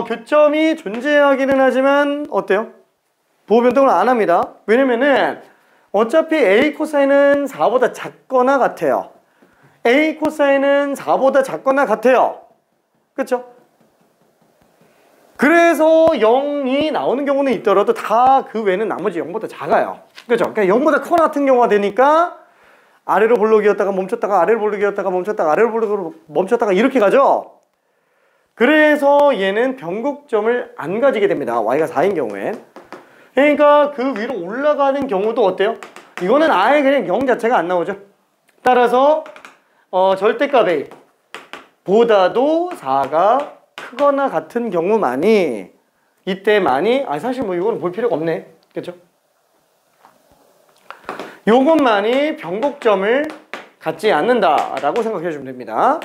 교점이 존재하기는 하지만 어때요? 부호 변동을 안 합니다. 왜냐면은 어차피 a 코사인은 4보다 작거나 같아요. a 코사인은 4보다 작거나 같아요. 그쵸? 그래서 0이 나오는 경우는 있더라도 다 그 외에는 나머지 0보다 작아요. 그죠? 그러니까 0보다 커나 같은 경우가 되니까 아래로 볼록이었다가 멈췄다가 아래로 볼록이었다가 멈췄다가 아래로 볼록으로 멈췄다가 이렇게 가죠? 그래서 얘는 변곡점을 안 가지게 됩니다. y가 4인 경우에. 그러니까 그 위로 올라가는 경우도 어때요? 이거는 아예 그냥 0 자체가 안 나오죠. 따라서 절대값 a 보다도 4가 크거나 같은 경우만이 이때만이 사실 뭐 이거는 볼 필요가 없네. 그렇죠? 요것만이 변곡점을 갖지 않는다라고 생각해 주면 됩니다.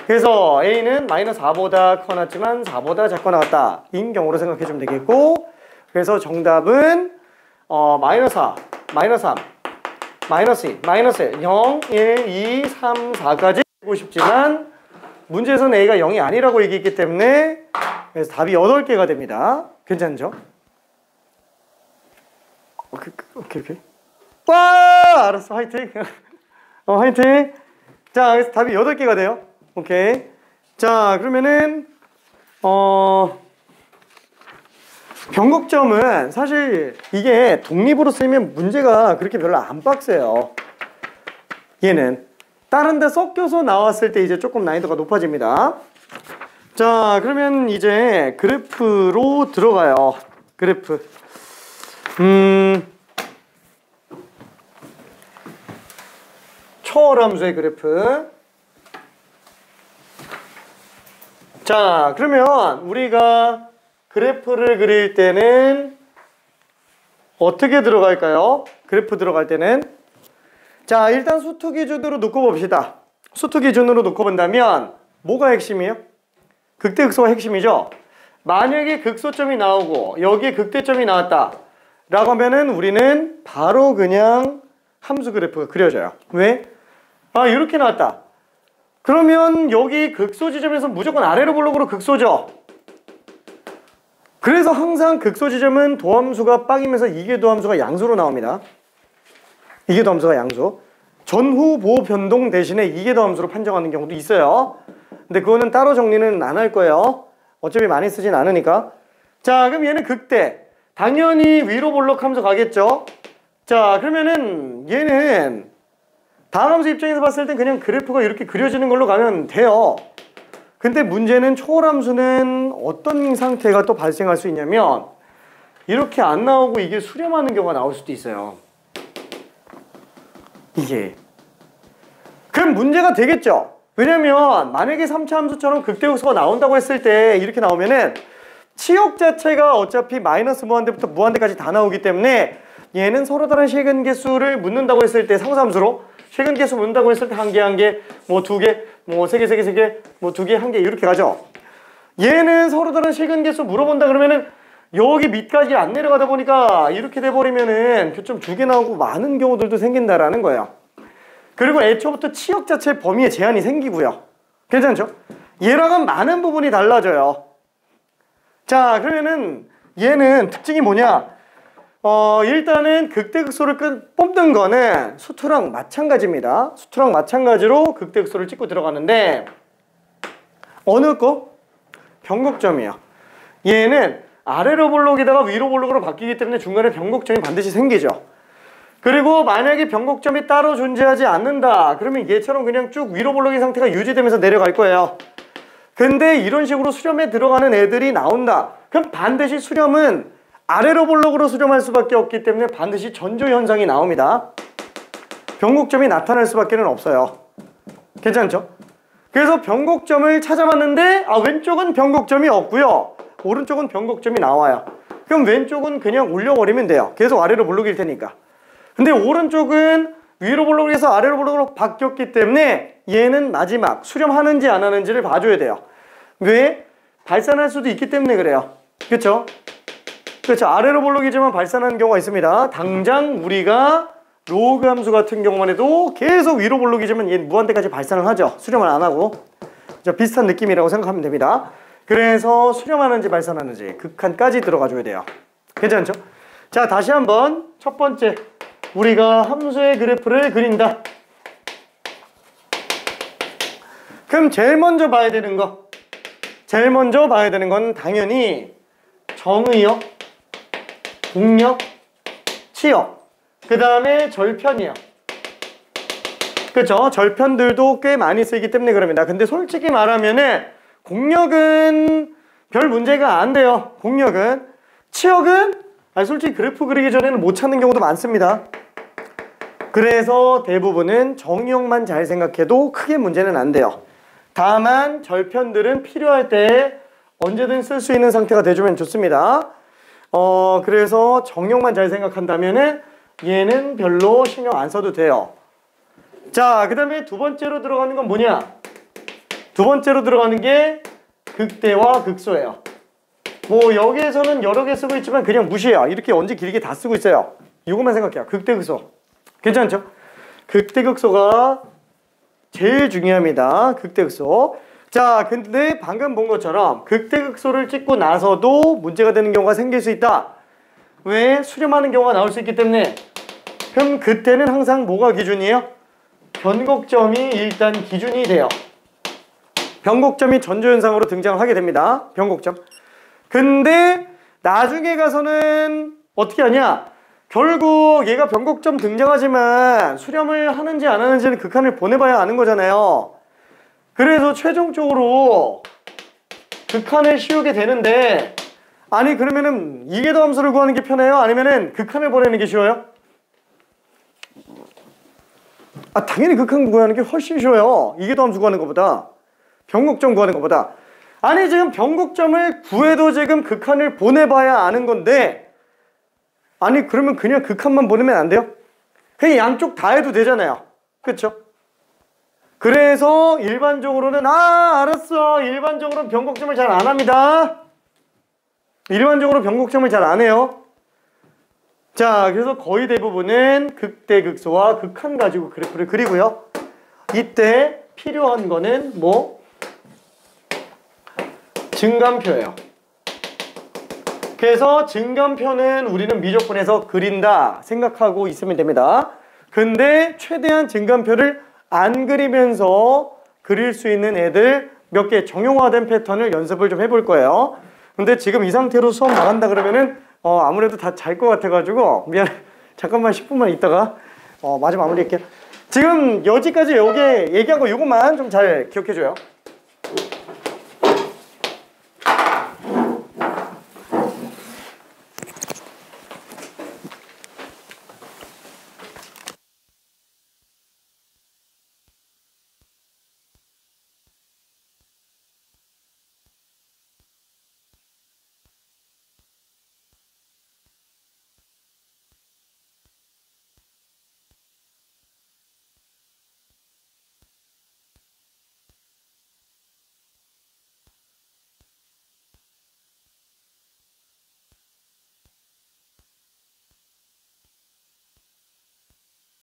그래서 a는 마이너스 4보다 커났지만 4보다 작거나 같다 인 경우로 생각해 주면 되겠고, 그래서 정답은 마이너스 4, 마이너스 3, 마이너스 2, 마이너스 0, 1, 2, 3, 4까지 보고 싶지만 문제에서는 a가 0이 아니라고 얘기했기 때문에 그래서 답이 8개가 됩니다. 괜찮죠? 오케이. 와! 알았어. 화이팅. 화이팅. 자, 그래서 답이 8개가 돼요. 오케이. 자, 그러면은 변곡점은 사실 이게 독립으로 쓰이면 문제가 그렇게 별로 안 빡세요. 얘는 다른 데 섞여서 나왔을 때 이제 조금 난이도가 높아집니다. 자, 그러면 이제 그래프로 들어가요. 그래프. 초월함수의 그래프. 자, 그러면 우리가 그래프를 그릴 때는 어떻게 들어갈까요? 그래프 들어갈 때는 자, 일단 수투 기준으로 놓고 봅시다. 수투 기준으로 놓고 본다면 뭐가 핵심이에요? 극대극소가 핵심이죠. 만약에 극소점이 나오고 여기에 극대점이 나왔다 라고 하면은 우리는 바로 그냥 함수 그래프가 그려져요. 왜? 이렇게 나왔다. 그러면 여기 극소 지점에서 무조건 아래로 볼록으로 극소죠. 그래서 항상 극소 지점은 도함수가 빵이면서 이계도함수가 양수로 나옵니다. 이계도함수가 양수. 전후 보호 변동 대신에 이계도함수로 판정하는 경우도 있어요. 근데 그거는 따로 정리는 안 할 거예요. 어차피 많이 쓰진 않으니까. 자, 그럼 얘는 극대. 당연히 위로 볼록하면서 가겠죠. 자, 그러면은 얘는 다함수 입장에서 봤을 땐 그냥 그래프가 이렇게 그려지는 걸로 가면 돼요. 근데 문제는 초월함수는 어떤 상태가 또 발생할 수 있냐면 이렇게 안 나오고 이게 수렴하는 경우가 나올 수도 있어요. 이게. 그럼 문제가 되겠죠. 왜냐면 만약에 3차 함수처럼 극대극소가 나온다고 했을 때 이렇게 나오면은 치역 자체가 어차피 마이너스 무한대부터 무한대까지 다 나오기 때문에 얘는 서로 다른 실근 개수를 묻는다고 했을 때 상수함수로 실근 개수 묻는다고 했을 때 한 개, 뭐 두 개, 뭐 세 개, 뭐 두 개, 한 개 이렇게 가죠. 얘는 서로 다른 실근 개수 물어본다 그러면은 여기 밑까지 안 내려가다 보니까 이렇게 돼버리면은 교점 2개 나오고 많은 경우들도 생긴다라는 거예요. 그리고 애초부터 치역 자체 범위에 제한이 생기고요. 괜찮죠? 얘랑은 많은 부분이 달라져요. 자, 그러면은 얘는 특징이 뭐냐? 일단은 극대극소를 뽑는 거는 수투랑 마찬가지입니다. 수투랑 마찬가지로 극대극소를 찍고 들어가는데 어느 거? 변곡점이요. 얘는 아래로 볼록이다가 위로 볼록으로 바뀌기 때문에 중간에 변곡점이 반드시 생기죠. 그리고 만약에 변곡점이 따로 존재하지 않는다 그러면 얘처럼 그냥 쭉 위로 볼록인 상태가 유지되면서 내려갈 거예요. 근데 이런 식으로 수렴에 들어가는 애들이 나온다 그럼 반드시 수렴은 아래로 볼록으로 수렴할 수밖에 없기 때문에 반드시 전조 현상이 나옵니다. 변곡점이 나타날 수밖에 없어요. 괜찮죠? 그래서 변곡점을 찾아봤는데 왼쪽은 변곡점이 없고요. 오른쪽은 변곡점이 나와요. 그럼 왼쪽은 그냥 올려버리면 돼요. 계속 아래로 볼록일 테니까. 근데 오른쪽은 위로 볼록에서 아래로 볼록으로 바뀌었기 때문에 얘는 마지막 수렴하는지 안 하는지를 봐줘야 돼요. 왜? 발산할 수도 있기 때문에 그래요. 그렇죠? 그렇죠. 아래로 볼록이지만 발산하는 경우가 있습니다. 당장 우리가 로그 함수 같은 경우만 해도 계속 위로 볼록이지만 얘는 무한대까지 발산을 하죠. 수렴을 안 하고. 비슷한 느낌이라고 생각하면 됩니다. 그래서 수렴하는지 발산하는지 극한까지 들어가줘야 돼요. 괜찮죠? 자, 다시 한번 첫 번째 우리가 함수의 그래프를 그린다. 그럼 제일 먼저 봐야 되는 건 당연히 정의역, 공역, 치역, 그 다음에 절편이요. 그쵸? 절편들도 꽤 많이 쓰이기 때문에 그럽니다. 근데 솔직히 말하면은 공역은 별 문제가 안 돼요. 공역은. 치역은 솔직히 그래프 그리기 전에는 못 찾는 경우도 많습니다. 그래서 대부분은 정의역만 잘 생각해도 크게 문제는 안 돼요. 다만 절편들은 필요할 때 언제든 쓸 수 있는 상태가 돼주면 좋습니다. 그래서 정의역만 잘 생각한다면은 얘는 별로 신경 안 써도 돼요. 자, 그 다음에 두 번째로 들어가는 건 뭐냐? 두 번째로 들어가는 게 극대와 극소예요. 뭐 여기에서는 여러 개 쓰고 있지만 그냥 무시해요. 이렇게 언제 길게 다 쓰고 있어요. 이것만 생각해요. 극대 극소. 괜찮죠? 극대 극소가 제일 중요합니다. 극대 극소. 자, 근데 방금 본 것처럼 극대 극소를 찍고 나서도 문제가 되는 경우가 생길 수 있다. 왜? 수렴하는 경우가 나올 수 있기 때문에. 그럼 그때는 항상 뭐가 기준이에요? 변곡점이 일단 기준이 돼요. 변곡점이 전조현상으로 등장하게 됩니다. 변곡점. 근데 나중에 가서는 어떻게 하냐? 결국 얘가 변곡점 등장하지만 수렴을 하는지 안 하는지는 극한을 보내봐야 아는 거잖아요. 그래서 최종적으로 극한을 씌우게 되는데 아니 그러면은 이계도 함수를 구하는 게 편해요? 아니면은 극한을 보내는 게 쉬워요? 당연히 극한 구하는 게 훨씬 쉬워요. 이계도 함수 구하는 것보다. 변곡점 구하는 것보다. 아니 지금 변곡점을 구해도 지금 극한을 보내봐야 아는 건데 아니 그러면 그냥 극한만 보내면 안 돼요? 그냥 양쪽 다 해도 되잖아요. 그렇죠? 그래서 일반적으로는 알았어. 일반적으로는 변곡점을 잘 안 합니다. 일반적으로 변곡점을 잘 안 해요. 자, 그래서 거의 대부분은 극대 극소와 극한 가지고 그래프를 그리고요. 이때 필요한 거는 뭐? 증감표예요. 그래서 증감표는 우리는 미적분해서 그린다 생각하고 있으면 됩니다. 근데 최대한 증감표를 안 그리면서 그릴 수 있는 애들 몇 개 정형화된 패턴을 연습을 좀 해볼 거예요. 근데 지금 이 상태로 수업 나간다 그러면은 아무래도 다 잘 것 같아가지고 미안해. 잠깐만 10분만 있다가 마지막 마무리할게요. 지금 여기까지 여기 얘기한 거 요것만 좀 잘 기억해줘요.